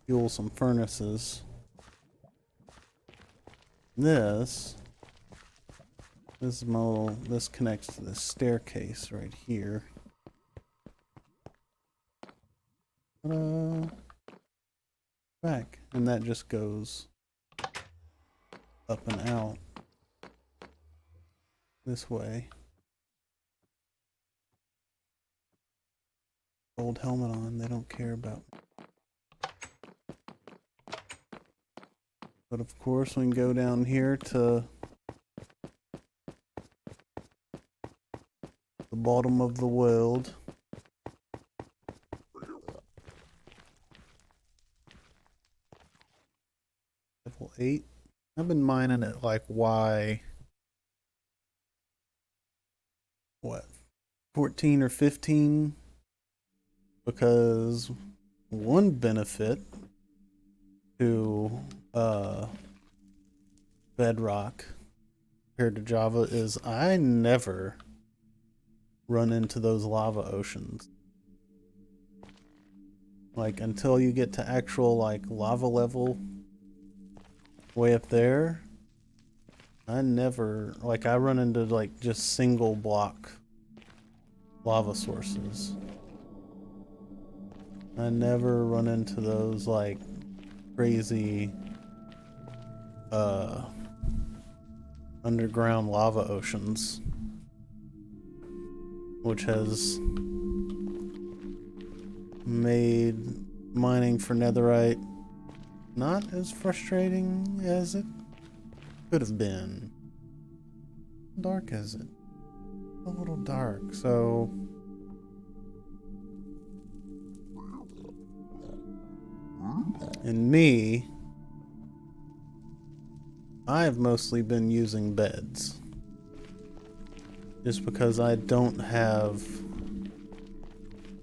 fuel some furnaces. This is my little, this connects to this staircase right here. Back, and that just goes up and out this way. Gold helmet on, they don't care about me. But of course we can go down here to the bottom of the world. Level 8. I've been mining at like what, 14 or 15? Because one benefit to Bedrock compared to Java is I never run into those lava oceans. Like until you get to actual like lava level way up there, I never, like I run into like just single block lava sources. I never run into those like crazy underground lava oceans, which has made mining for netherite not as frustrating as it could have been. How dark is it? A little dark, so and me, I've mostly been using beds just because I don't have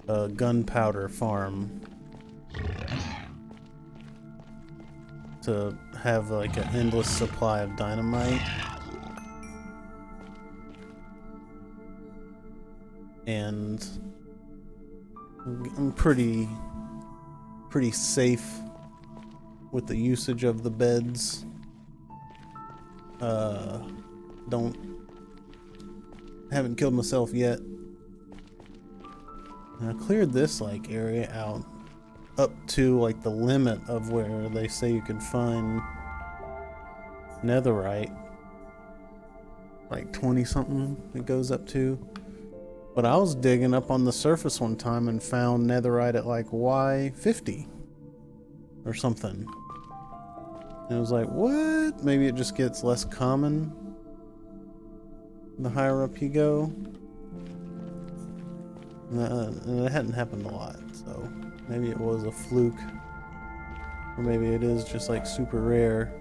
a gunpowder farm to have like an endless supply of dynamite. And I'm pretty safe with the usage of the beds. Haven't killed myself yet. And I cleared this like area out up to like the limit of where they say you could find netherite, like 20 something it goes up to. But I was digging up on the surface one time and found netherite at like Y50 or something. And it was like, what? Maybe it just gets less common. the higher up you go. And it hadn't happened a lot, so maybe it was a fluke. Or maybe it is just like super rare.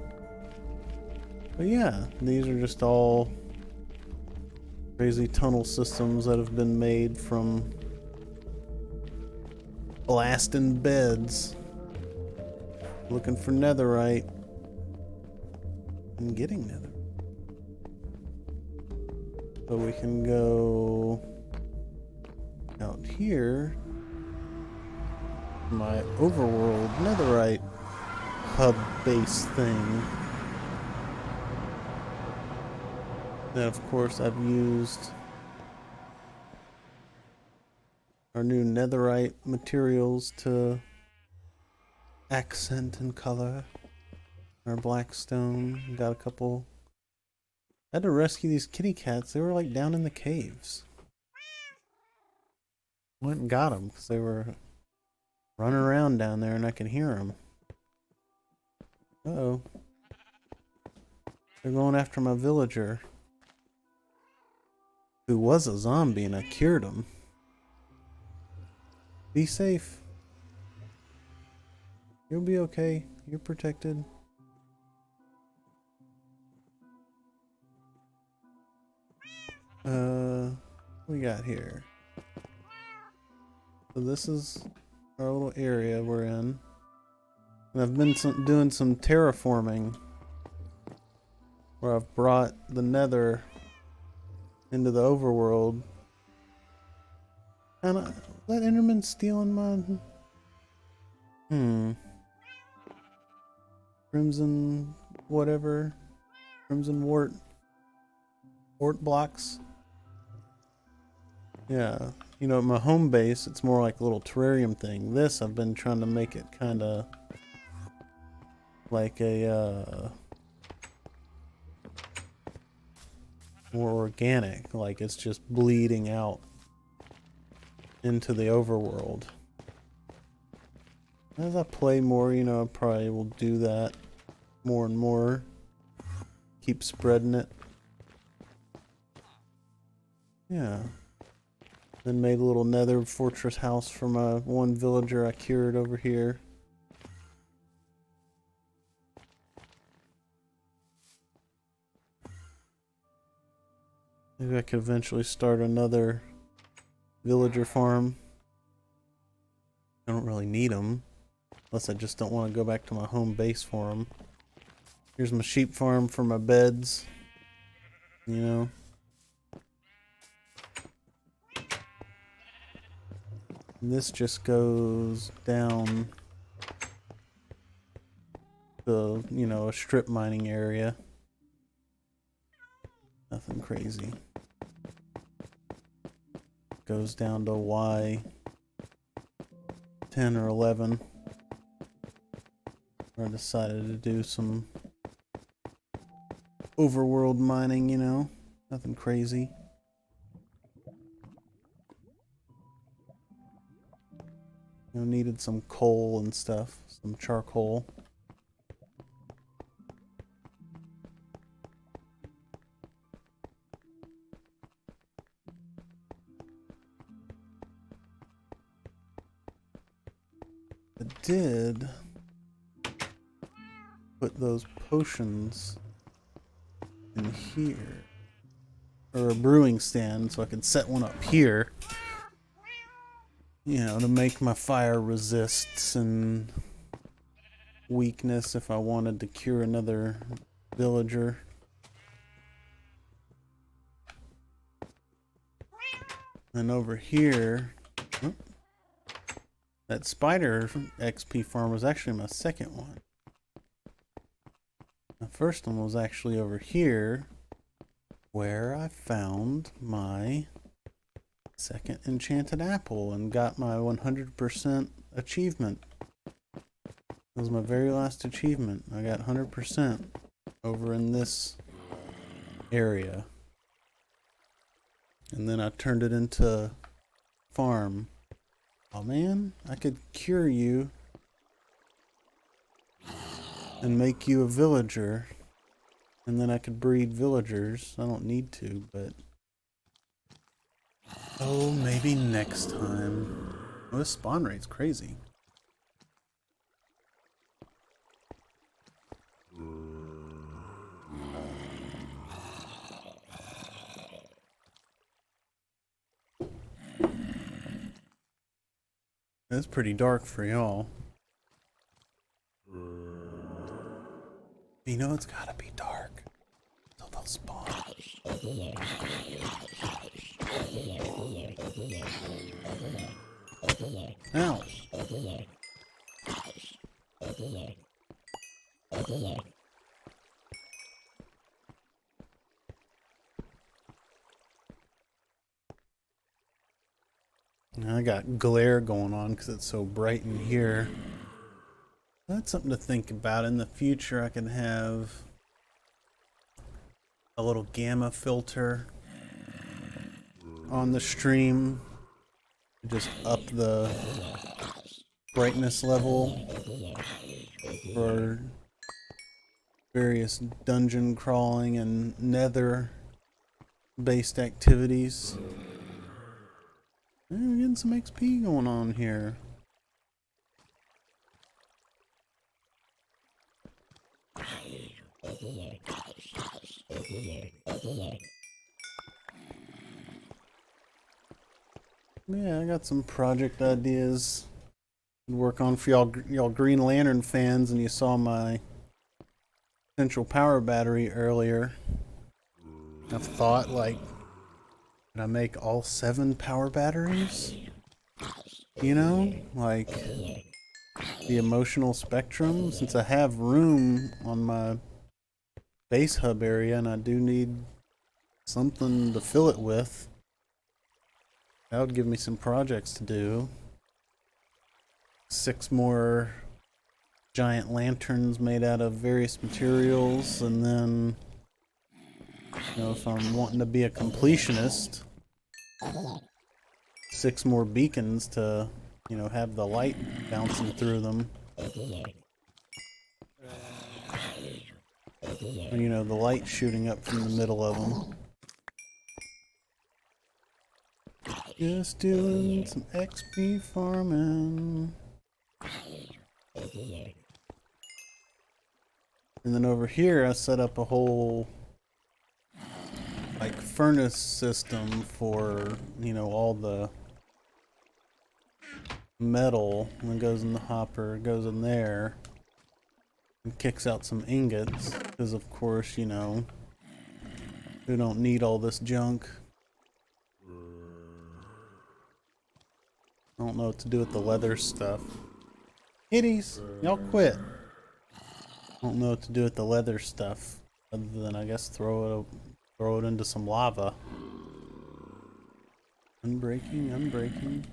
But yeah, these are just all crazy tunnel systems that have been made from blasting beds, looking for netherite, and getting nether. So we can go out here. My overworld netherite hub base thing. Then of course I've used our new netherite materials to accent and color our black stone. Got a couple. I had to rescue these kitty cats. They were like down in the caves. Went and got them because they were running around down there and I could hear them. Uh-oh. They're going after my villager, who was a zombie, and I cured him. Be safe. You'll be okay. You're protected. What we got here? So this is our little area we're in. And I've been doing some terraforming, where I've brought the nether into the overworld. And that Enderman stealing my... Crimson... whatever. Crimson wart blocks. Yeah. You know, at my home base, it's more like a little terrarium thing. This, I've been trying to make it kind of like a, more organic. Like it's just bleeding out into the overworld. As I play more, you know, I probably will do that more and more. Keep spreading it. Yeah. Then made a little nether fortress house for my one villager I cured over here. Maybe I could eventually start another villager farm. I don't really need them, unless I just don't want to go back to my home base for them. Here's my sheep farm for my beds, you know. And this just goes down to, you know, a strip mining area. Nothing crazy. Goes down to Y 10 or 11. I decided to do some overworld mining, you know, nothing crazy. You know, needed some coal and stuff, some charcoal. I did put those potions in here, or a brewing stand, so I could set one up here, you know, to make my fire resists and weakness if I wanted to cure another villager. And over here, that spider XP farm was actually my second one. The first one was actually over here, where I found my second enchanted apple and got my 100% achievement. That was my very last achievement. I got 100% over in this area. And then I turned it into farm. Oh man, I could cure you and make you a villager. And then I could breed villagers. I don't need to, but... Oh, maybe next time. Oh, this spawn rate's crazy. It's pretty dark for y'all. You know it's gotta be dark. So they'll spawn. Ow. I got glare going on because it's so bright in here. That's something to think about. In the future, I can have a little gamma filter on the stream. Just up the brightness level for various dungeon crawling and nether based activities. We're getting some XP going on here. Yeah, I got some project ideas to work on for y'all Green Lantern fans, and you saw my central power battery earlier. I thought, like, can I make all 7 power batteries? You know, like the emotional spectrum, since I have room on my base hub area and I do need something to fill it with. That would give me some projects to do. 6 more giant lanterns made out of various materials, and then, you know, if I'm wanting to be a completionist, 6 more beacons to, you know, have the light bouncing through them. Or, you know, the light shooting up from the middle of them. Just doing some XP farming. And then over here, I set up a whole, like, furnace system for, you know, all the metal. And it goes in the hopper, it goes in there, and kicks out some ingots. Because, of course, you know, we don't need all this junk. I don't know what to do with the leather stuff. Kitties, y'all quit. I don't know what to do with the leather stuff, other than, I guess, throw it into some lava. Unbreaking.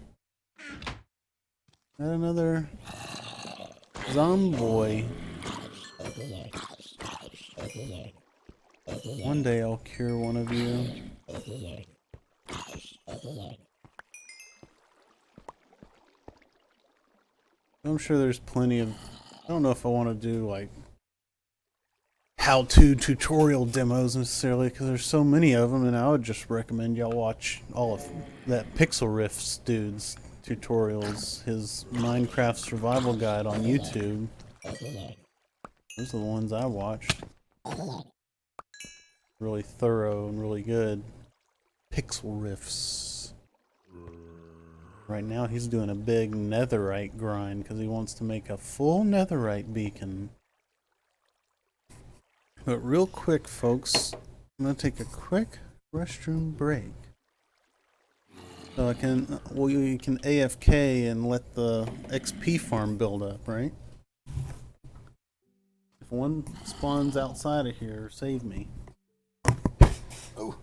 Got another zomboy. One day I'll cure one of you. I'm sure there's plenty of... I don't know if I want to do, like, how-to tutorial demos necessarily, because there's so many of them, and I would just recommend y'all watch all of that Pixel Riff's dude's tutorials, his Minecraft survival guide on YouTube. Those are the ones I watched. Really thorough and really good. Pixel Riffs. Right now he's doing a big netherite grind because he wants to make a full netherite beacon. But real quick, folks, I'm going to take a quick restroom break. So I can, well, you can AFK and let the XP farm build up, right? If one spawns outside of here, save me. Oh.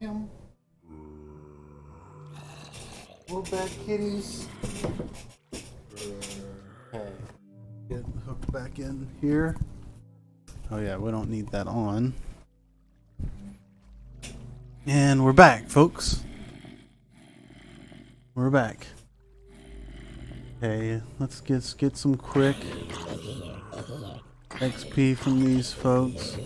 Him. Little bad kitties. Okay. Get hooked back in here. Oh yeah, we don't need that on. And we're back, folks. We're back. Okay, let's get some quick XP from these folks.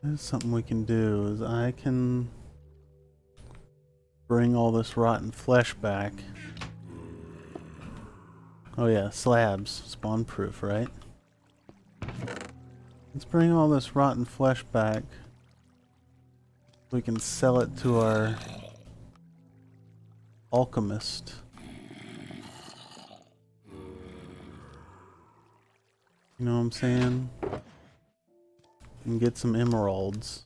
There's something we can do is I can bring all this rotten flesh back. Oh yeah, slabs, spawn proof, right? Let's bring all this rotten flesh back. We can sell it to our alchemist. You know what I'm saying? And get some emeralds.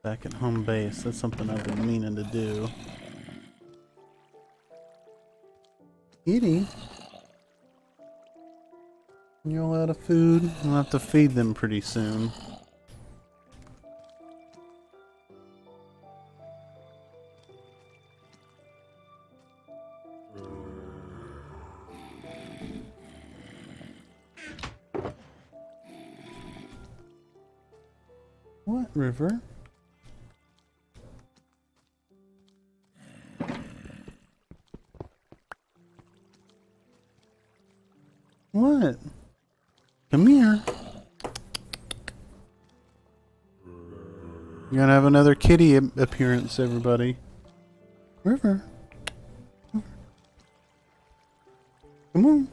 Back at home base, that's something I've been meaning to do. Kitty? You all out of food? I'll have to feed them pretty soon. What river? What? Come here. You're gonna have another kitty appearance, everybody. River. Come on.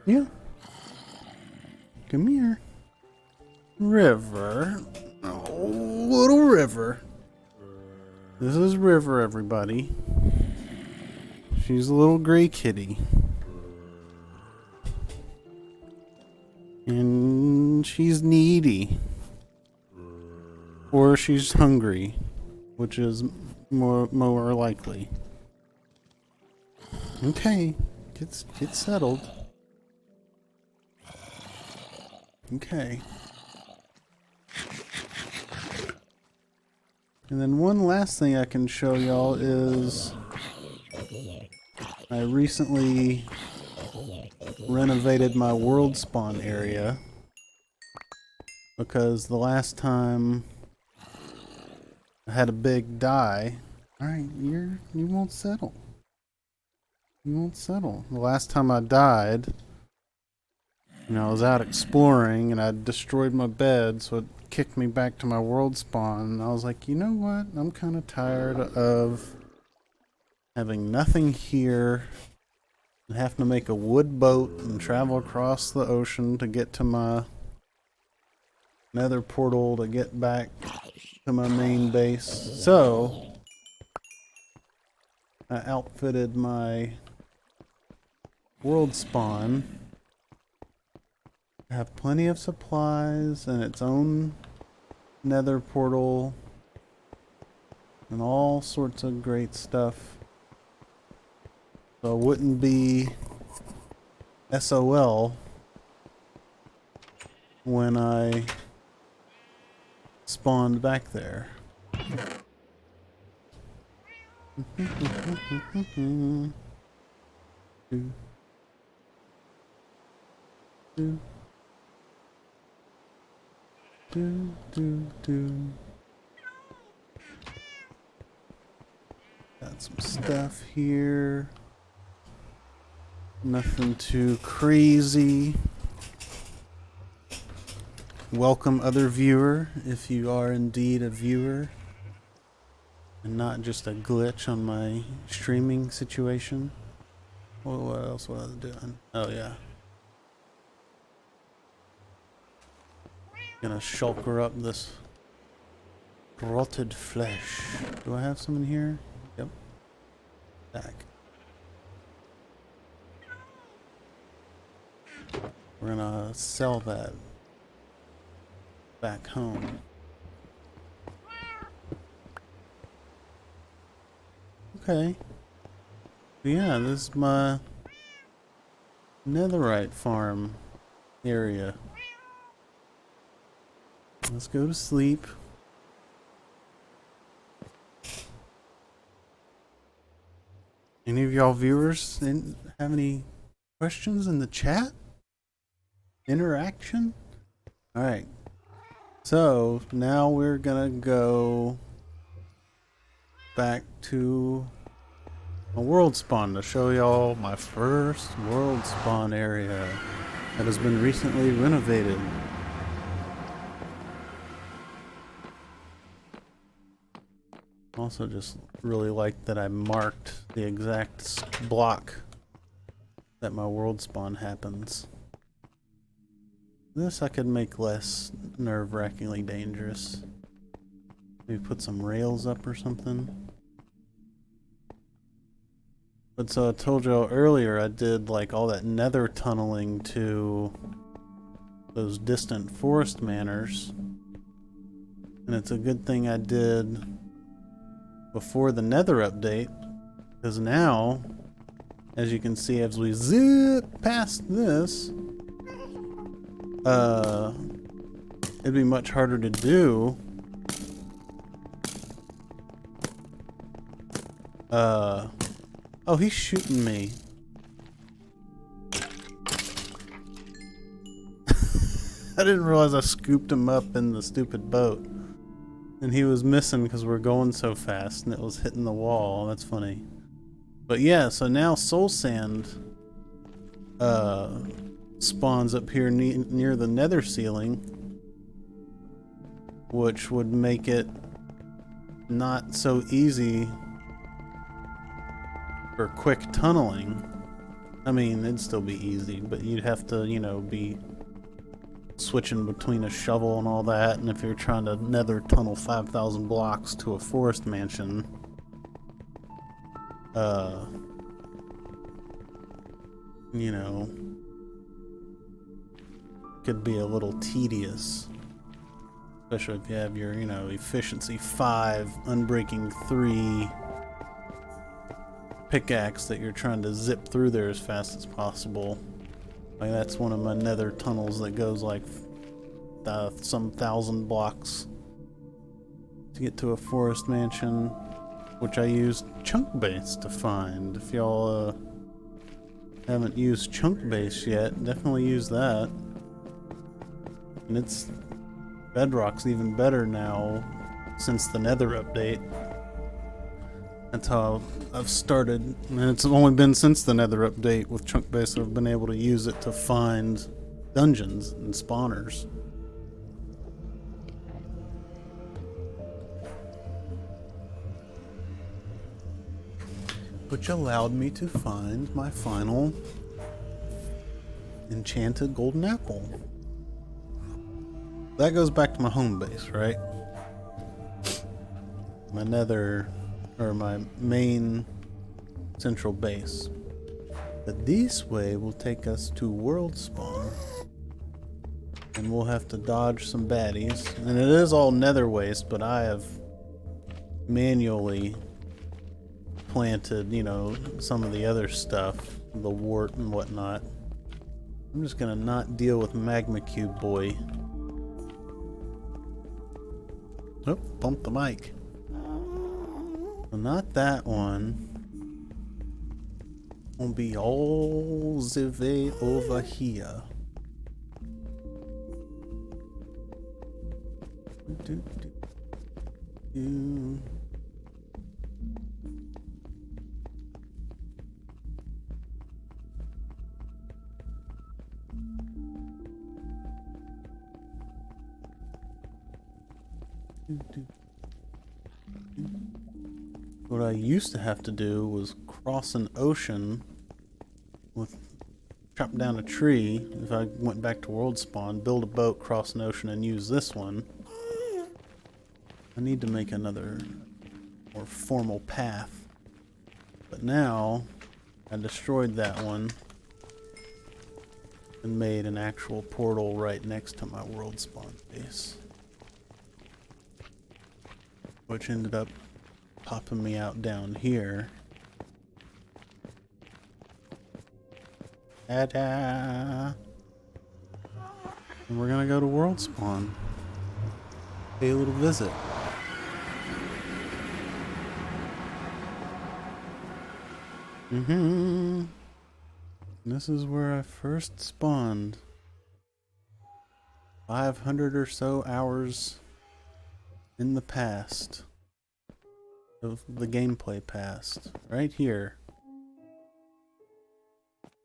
Yeah. Come here. River. Oh, little River. This is River, everybody. She's a little gray kitty. And she's needy. Or she's hungry, which is more likely. Okay, get settled. Okay. And then one last thing I can show y'all is I recently renovated my world spawn area because the last time I had a big die. Alright, you won't settle. You won't settle. The last time I died, I was out exploring and I destroyed my bed, so it kicked me back to my world spawn. And I was like, you know what? I'm kind of tired of having nothing here and having to make a wood boat and travel across the ocean to get to my Nether Portal to get back to my main base. So I outfitted my world spawn. I have plenty of supplies and its own Nether Portal and all sorts of great stuff. So it wouldn't be SOL when I spawned back there. Got some stuff here. Nothing too crazy. Welcome, other viewer, if you are indeed a viewer and not just a glitch on my streaming situation. What else was I doing? Oh yeah. Gonna shulker up this rotted flesh. Do I have some in here? Yep. Back. We're gonna sell that back home. Okay. Yeah, this is my netherite farm area. Let's go to sleep. Any of y'all viewers have any questions in the chat? Interaction? Alright. So, now we're gonna go back to a world spawn to show y'all my first world spawn area that has been recently renovated. Also just really like that I marked the exact block that my world spawn happens. This I could make less nerve-wrackingly dangerous. Maybe put some rails up or something. But so I told y'all earlier I did like all that nether tunneling to those distant forest manors. And it's a good thing I did before the nether update, because now, as you can see as we zip past this, it'd be much harder to do. Oh, he's shooting me. I didn't realize I scooped him up in the stupid boat. And he was missing because we're going so fast and it was hitting the wall. That's funny. But yeah, so now soul sand spawns up here near the nether ceiling, which would make it not so easy for quick tunneling. I mean, it'd still be easy, but you'd have to, you know, be switching between a shovel and all that, and if you're trying to nether tunnel 5,000 blocks to a forest mansion, you know, could be a little tedious. Especially if you have your, you know, efficiency 5, unbreaking 3 pickaxe that you're trying to zip through there as fast as possible. Like that's one of my nether tunnels that goes like some 1,000 blocks to get to a forest mansion, which I used chunk base to find. If y'all haven't used chunk base yet, definitely use that. And it's Bedrock's even better now since the nether update. That's how I've started, and it's only been since the nether update with chunk base that I've been able to use it to find dungeons and spawners. Which allowed me to find my final enchanted golden apple. That goes back to my home base, right? My nether, or my main central base. But this way will take us to world spawn. And we'll have to dodge some baddies. And it is all nether waste, but I have manually planted, you know, some of the other stuff, the wart and whatnot. I'm just gonna not deal with Magma Cube boy. Oh, bumped the mic. Well, not that one. Gonna be all the way over here. What I used to have to do was cross an ocean with chop down a tree. If I went back to world spawn, build a boat, cross an ocean, and use this one. I need to make another more formal path. But now I destroyed that one and made an actual portal right next to my world spawn base, which ended up popping me out down here. Ta-da! And we're gonna go to World Spawn. Pay a little visit. This is where I first spawned. 500 or so hours in the past. Of the gameplay past. Right here.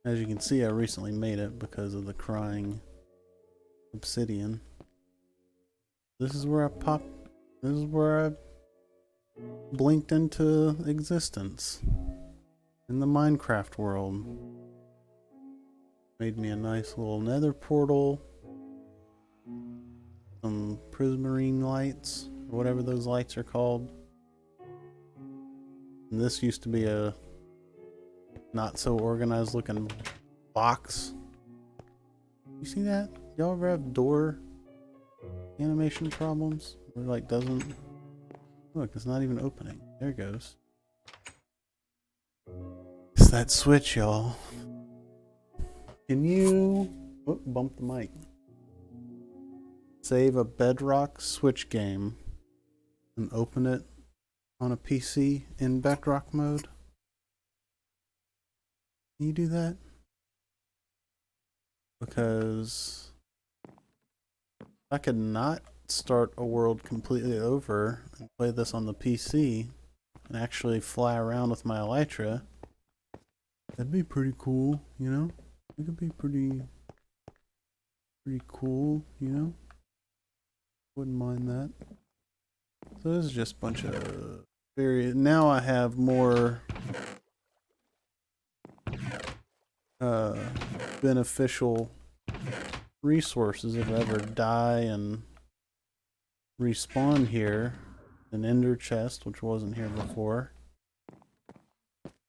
As you can see, I recently made it because of the crying obsidian. This is where this is where I blinked into existence. In the Minecraft world. Made me a nice little Nether Portal. Some prismarine lights, or whatever those lights are called. And this used to be a not so organized looking box. You see that? Y'all ever have door animation problems? Where it like doesn't... Look, it's not even opening. There it goes. It's that switch, y'all. Can you... Oh, bump the mic. Save a Bedrock Switch game and open it on a PC in Bedrock mode? Can you do that? Because I could not start a world completely over and play this on the PC and actually fly around with my elytra. That'd be pretty cool, you know? It could be pretty cool, you know? Wouldn't mind that. So this is just a bunch of very... Now I have more beneficial resources if I ever die and respawn here. An ender chest, which wasn't here before.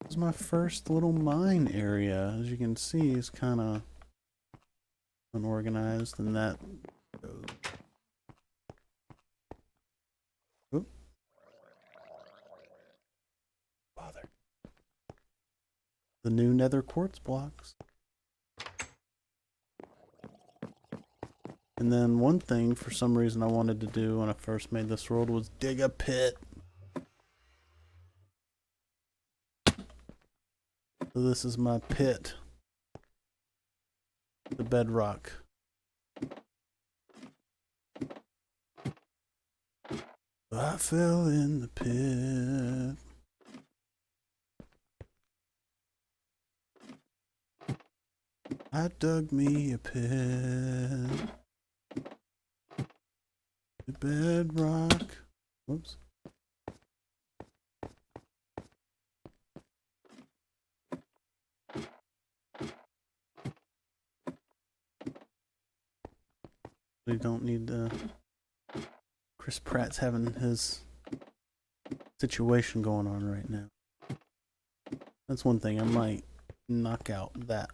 This is my first little mine area. As you can see, it's kind of unorganized, and that goes. Oop. Bother. The new nether quartz blocks. And then one thing, for some reason, I wanted to do when I first made this world was dig a pit. So this is my pit. The bedrock. I fell in the pit. I dug me a pit. The bedrock. Whoops. We don't need Chris Pratt's having his situation going on right now. That's one thing. I might knock out that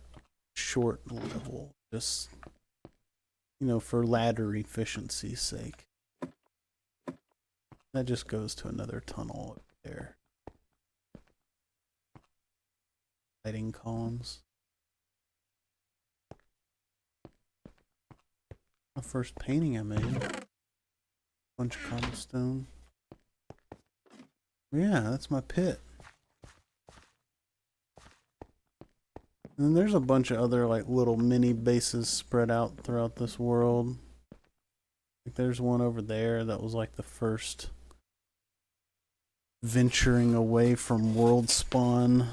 short level, just, you know, for ladder efficiency's sake. That just goes to another tunnel up there. Lighting columns. My first painting I made. Bunch of cobblestone. Yeah, that's my pit. And then there's a bunch of other like little mini bases spread out throughout this world. Like there's one over there that was like the first venturing away from world spawn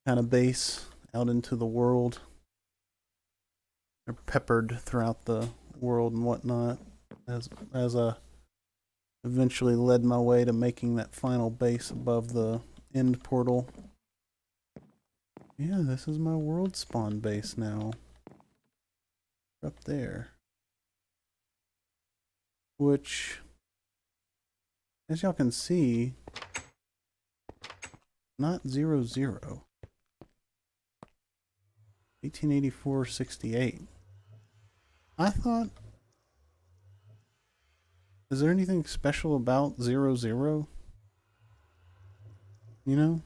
kind of base out into the world. They're peppered throughout the world and whatnot as I eventually led my way to making that final base above the end portal. Yeah, this is my world spawn base now. Up there. Which, as y'all can see, not 00. 1884-68. I thought, is there anything special about 00? You know?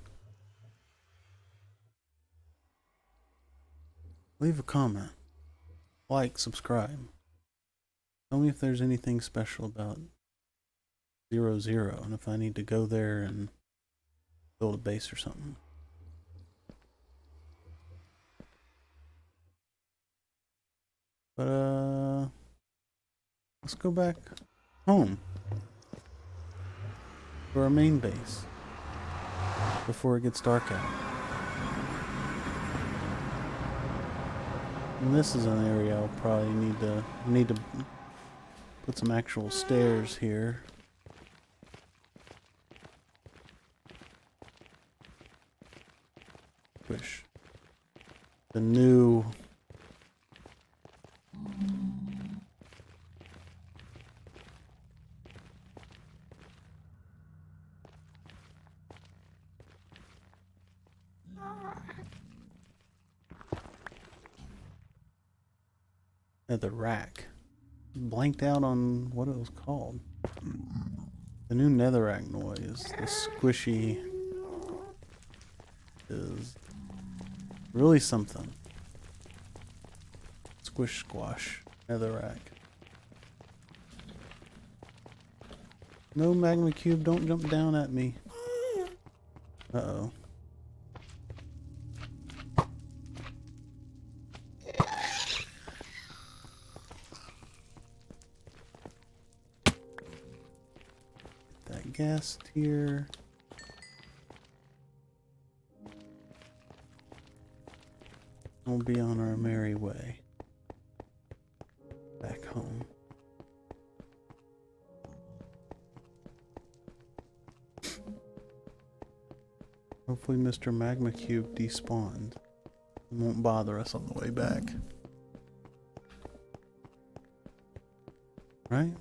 Leave a comment. Like, subscribe. Tell me if there's anything special about 00 and if I need to go there and build a base or something. But let's go back home to our main base before it gets dark out. And this is an area I'll probably need to put some actual stairs here. Wish the new Nether rack. Blanked out on what it was called. The new netherrack noise, the squishy, is really something. Squish squash netherrack. No, magma cube, don't jump down at me. Uh-oh. That gas tier. We'll be on our merry way back home. Hopefully Mr. Magma Cube despawned. It won't bother us on the way back. Right?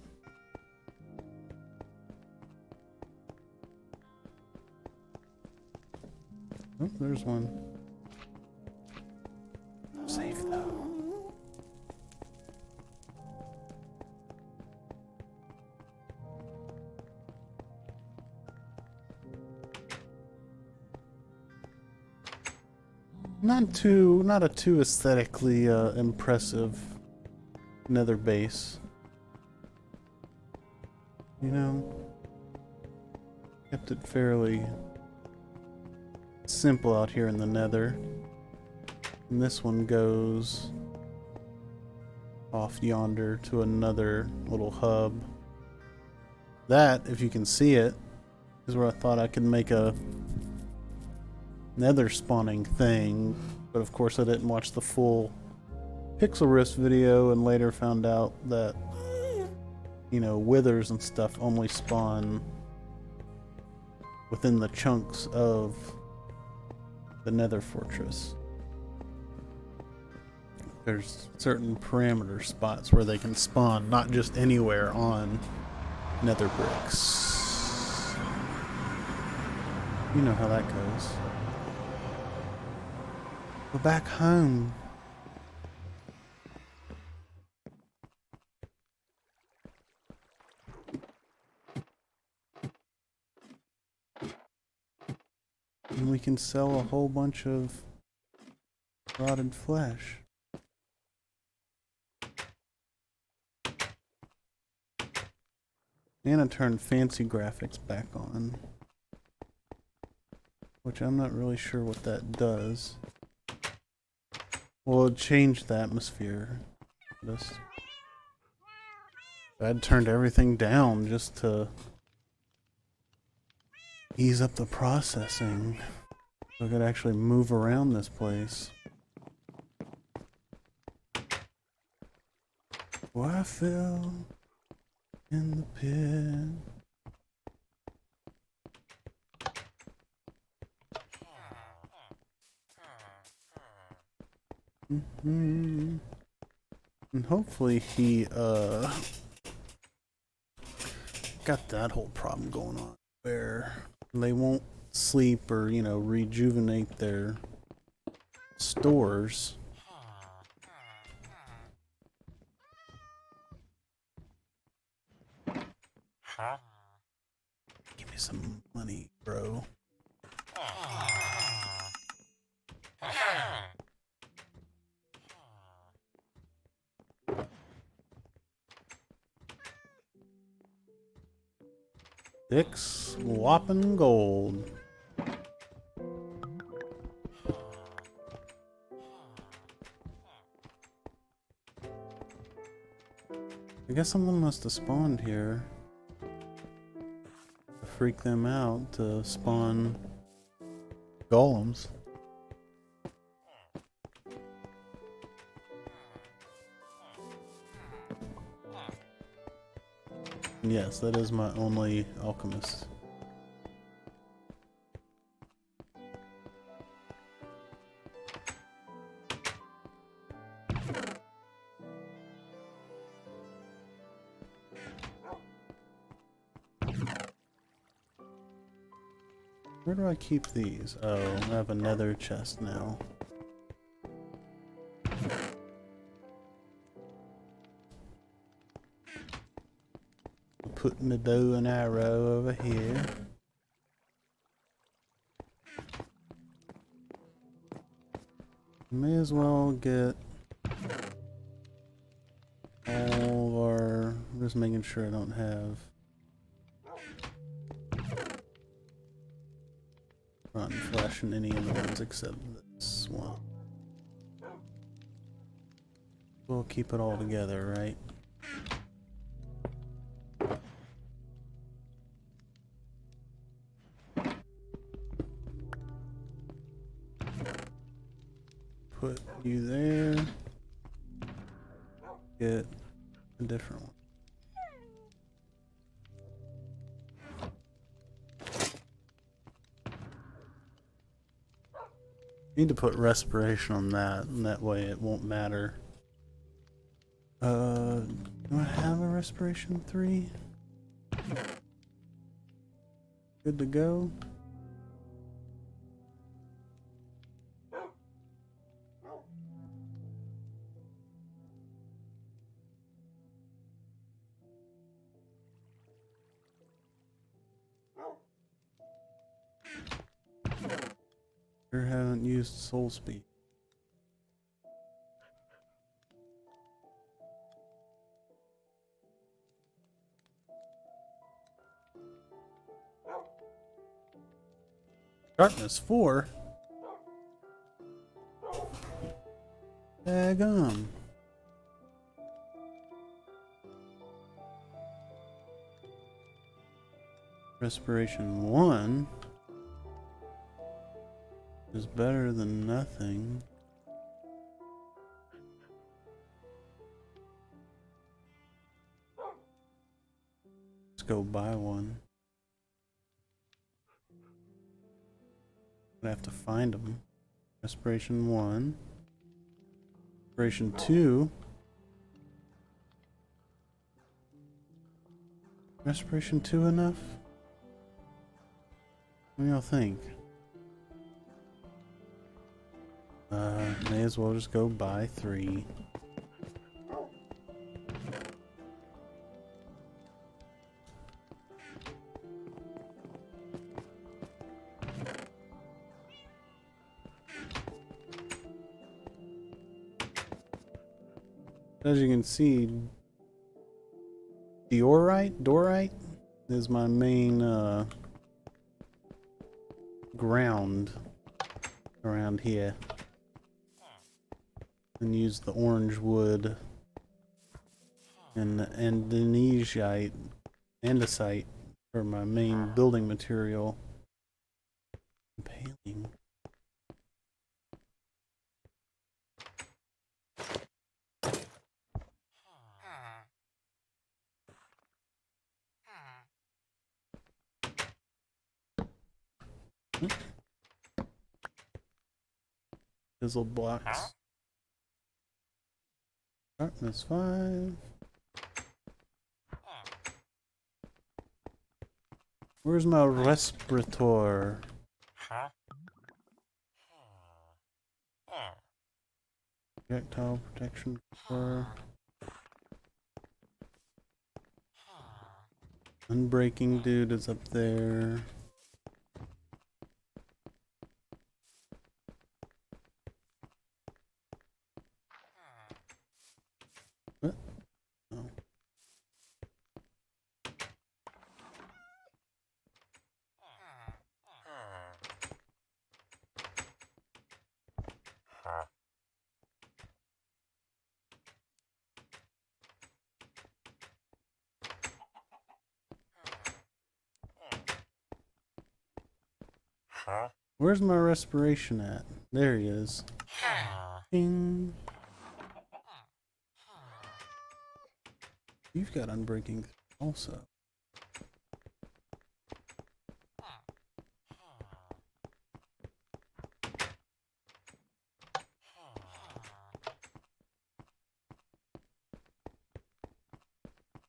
Oh, there's one. Safe though. Not a too aesthetically impressive nether base. You know, kept it fairly simple out here in the nether. And this one goes off yonder to another little hub. That, if you can see it, is where I thought I could make a nether spawning thing, but of course I didn't watch the full Pixel Rift video and later found out that, you know, withers and stuff only spawn within the chunks of the nether fortress. There's certain parameter spots where they can spawn, not just anywhere on nether bricks. You know how that goes. We're back home. And we can sell a whole bunch of rotted flesh. And I turned fancy graphics back on, which I'm not really sure what that does. Well, it changed the atmosphere. I'd turned everything down just to ease up the processing so I could actually move around this place. Oh, I fell in the pit. And hopefully he got that whole problem going on where they won't sleep or, you know, rejuvenate their stores. Give me some money, bro. 6 whopping gold. I guess someone must have spawned here to freak them out to spawn golems. Yes, that is my only alchemist. Where do I keep these? Oh, I have a nether chest now. I'll put my bow and arrow over here. May as well get all of our... just making sure I don't have... rotten flesh in any of the ones except this one. We'll keep it all together, right? Put you there. Get a different one. Need to put respiration on that, and that way it won't matter. Do I have a respiration 3? Good to go. Sure haven't used soul speed. Darkness 4? Daggum. Respiration 1 is better than nothing. Let's go buy one. I have to find them. Respiration 1. Respiration 2. Respiration 2 enough? What do y'all think? May as well just go buy 3. As you can see, diorite is my main ground around here. And use the orange wood and the andesite for my main building material. Impaling. Fizzled blocks. Darkness 5. Where's my respirator? Projectile protection 4. Unbreaking dude is up there. What? Oh. Where's my respiration at? There he is. Ding. You've got unbreaking also.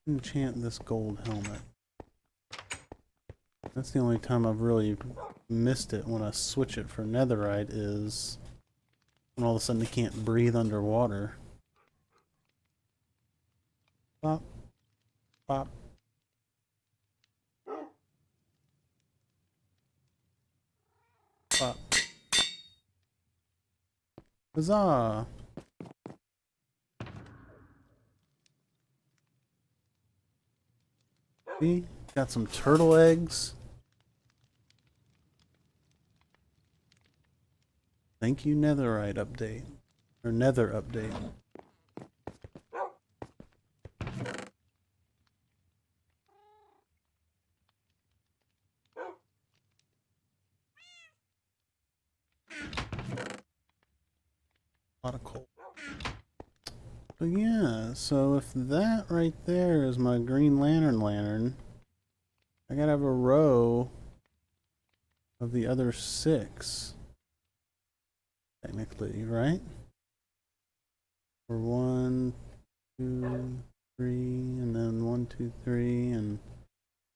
Enchant this gold helmet. That's the only time I've really missed it when I switch it for netherite is when all of a sudden I can't breathe underwater. Pop. Pop. Pop. Huzzah! See? Got some turtle eggs. Thank you, netherite update. Or nether update. A lot of coal. But yeah, so if that right there is my green lantern, I gotta have a row of the other 6. Technically, right? Or 1, 2, 3, and then 1, 2, 3, and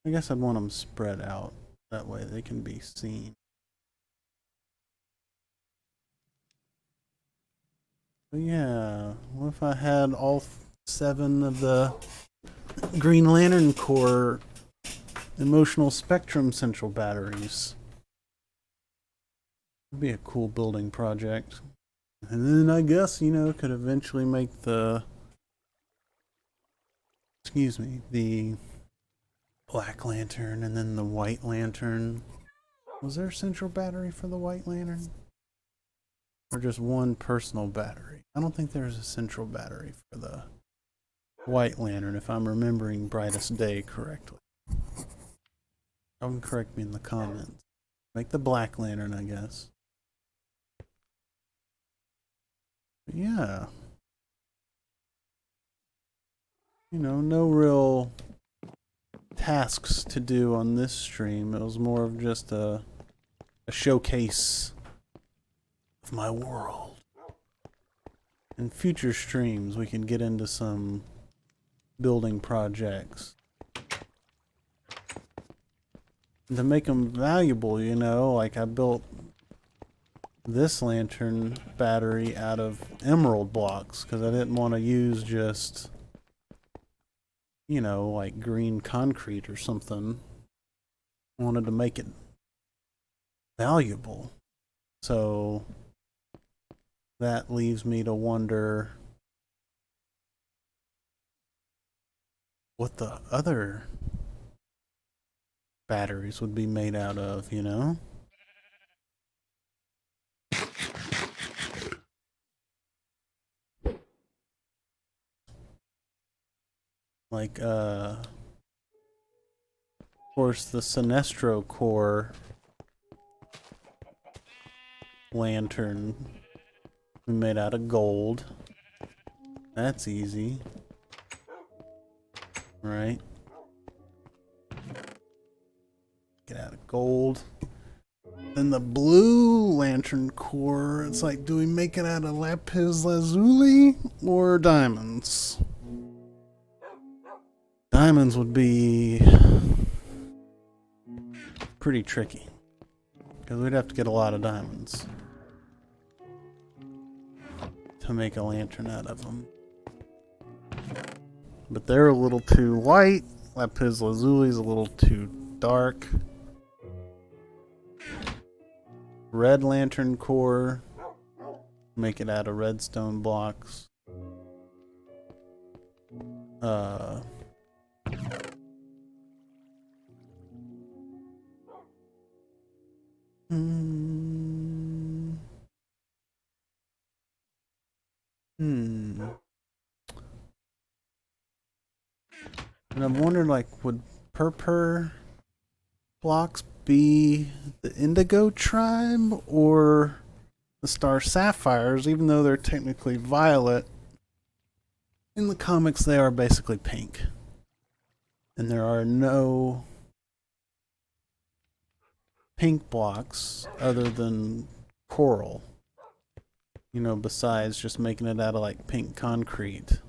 I guess I'd want them spread out. That way they can be seen. But yeah, what if I had all 7 of the Green Lantern Core emotional spectrum central batteries? It'd be a cool building project. And then I guess, you know, could eventually make the black lantern and then the white lantern. Was there a central battery for the white lantern? Or just one personal battery? I don't think there's a central battery for the white lantern if I'm remembering Brightest Day correctly. Someone correct me in the comments. Make the black lantern, I guess. But yeah. You know, no real tasks to do on this stream. It was more of just a showcase of my world. In future streams, we can get into some building projects. And to make them valuable, you know, like I built this lantern battery out of emerald blocks because I didn't want to use just, you know, like green concrete or something. I wanted to make it valuable. So that leaves me to wonder what the other batteries would be made out of, you know? Like, of course, the Sinestro Core lantern we made out of gold. That's easy. Right? Get out of gold. Then the blue lantern core, it's like, do we make it out of lapis lazuli or diamonds? Diamonds would be pretty tricky because we'd have to get a lot of diamonds to make a lantern out of them. But they're a little too light. Lapis lazuli is a little too dark. Red lantern core, make it out of redstone blocks. And I'm wondering, like, would purple blocks be the Indigo tribe or the Star Sapphires, even though they're technically violet. In the comics, they are basically pink. And there are no pink blocks other than coral. You know, besides just making it out of like pink concrete.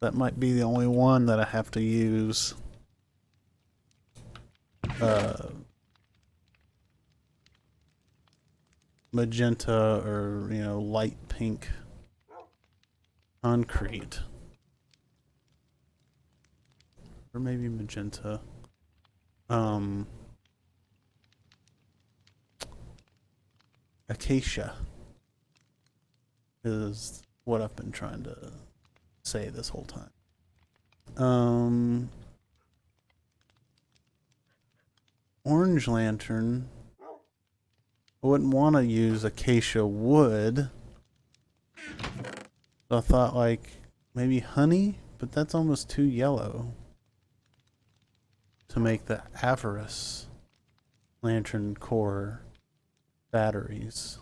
That might be the only one that I have to use magenta or, you know, light pink concrete. Or maybe magenta. Acacia is what I've been trying to say this whole time. Orange lantern. I wouldn't want to use acacia wood. So I thought like maybe honey, but that's almost too yellow to make the avarice lantern core batteries.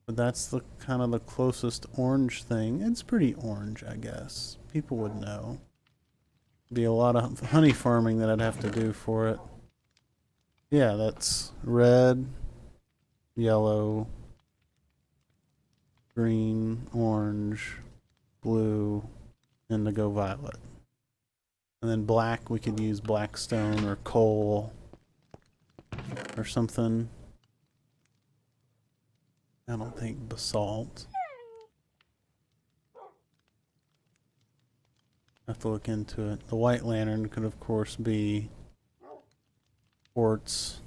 But that's the kind of the closest orange thing. It's pretty orange, I guess. People would know. Be a lot of honey farming that I'd have to do for it. Yeah, that's red, yellow, green, orange, blue, indigo, violet. And then black, we could use black stone or coal or something. I don't think basalt. I have to look into it. The white lantern could of course be quartz.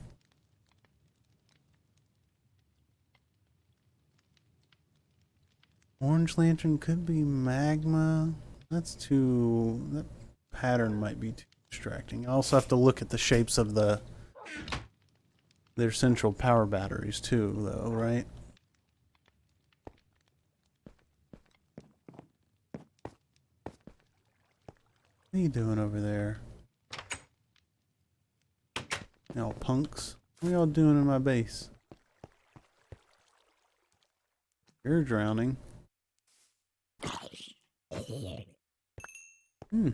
Orange lantern could be magma. That's too... that pattern might be too distracting. I also have to look at the shapes of their central power batteries too, though, right? What are you doing over there? Y'all punks. What are y'all doing in my base? You're drowning.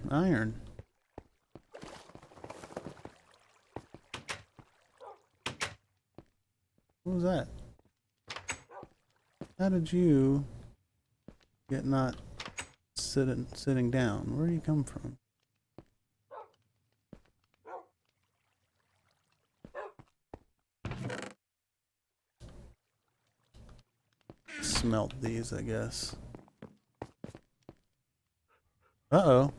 Iron. What was that? How did you get not sitting down? Where do you come from? Smelt these, I guess. Uh-oh.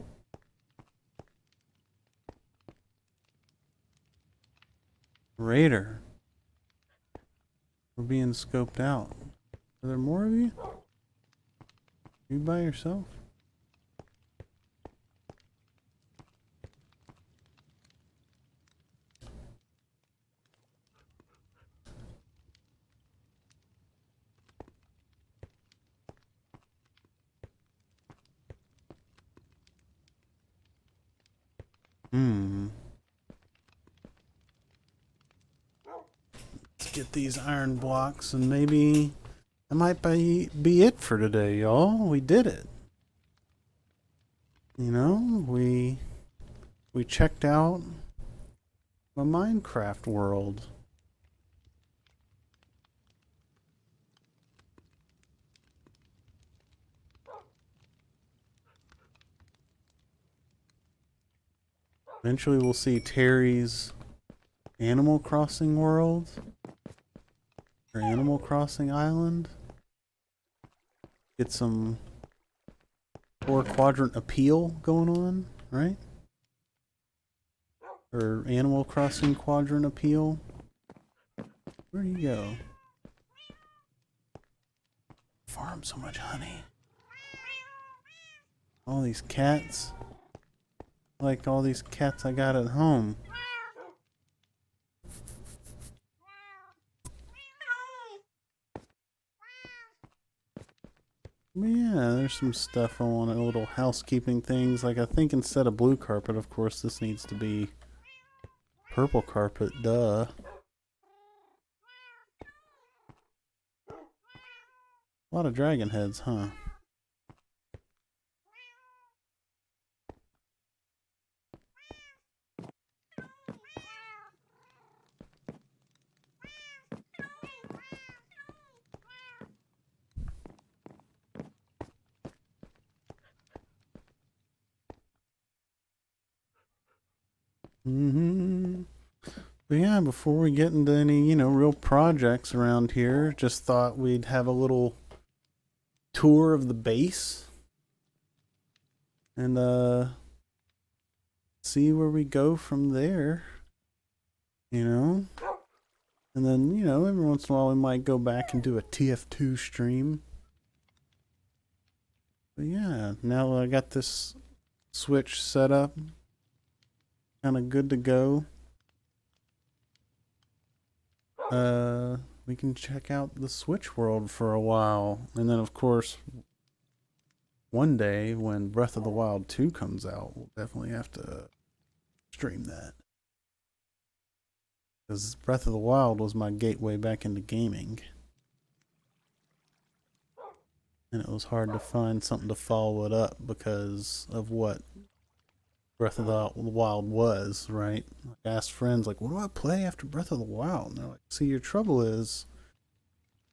Raider. We're being scoped out. Are there more of you? Are you by yourself? Let's get these iron blocks and maybe that might be it for today, y'all. We did it. You know, we checked out a Minecraft world. Eventually we'll see Terry's Animal Crossing world. Or Animal Crossing Island. Get some 4-quadrant appeal going on, right? Or Animal Crossing quadrant appeal. Where do you go? Farm so much honey. All these cats. Like all these cats I got at home. But yeah, there's some stuff I want, little housekeeping things. Like I think instead of blue carpet, of course, this needs to be purple carpet, duh. A lot of dragon heads, huh? But yeah, before we get into any, real projects around here, just thought we'd have a little tour of the base and see where we go from there. And then, every once in a while we might go back and do a TF2 stream. But yeah, now I got this switch set up, kind of good to go. We can check out the Switch world for a while. And then, of course, one day when Breath of the Wild 2 comes out, we'll definitely have to stream that. Because Breath of the Wild was my gateway back into gaming. And it was hard to find something to follow it up because of what Breath of the Wild was, right? I asked friends, like, what do I play after Breath of the Wild? And they're like, see, your trouble is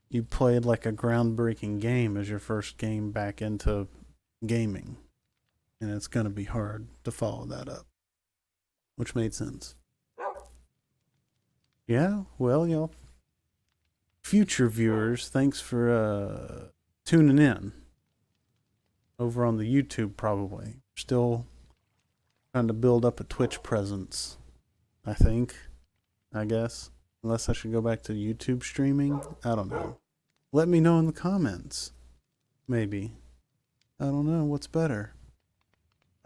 you played like a groundbreaking game as your first game back into gaming. And it's going to be hard to follow that up. Which made sense. Yeah, well, y'all, future viewers, thanks for tuning in. Over on the YouTube, probably. Still trying to build up a Twitch presence, I think. I guess. Unless I should go back to YouTube streaming. I don't know. Let me know in the comments. Maybe. I don't know. What's better?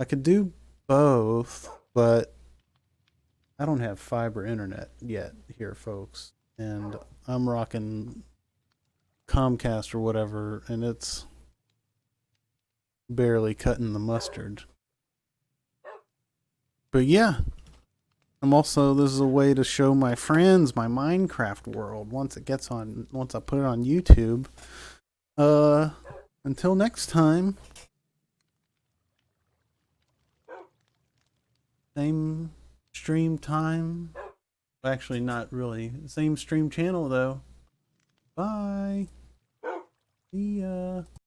I could do both, but I don't have fiber internet yet here, folks. And I'm rocking Comcast or whatever, and it's barely cutting the mustard. But yeah, this is a way to show my friends my Minecraft world once I put it on YouTube. Until next time. Same stream time. Actually, not really. Same stream channel though. Bye. See ya.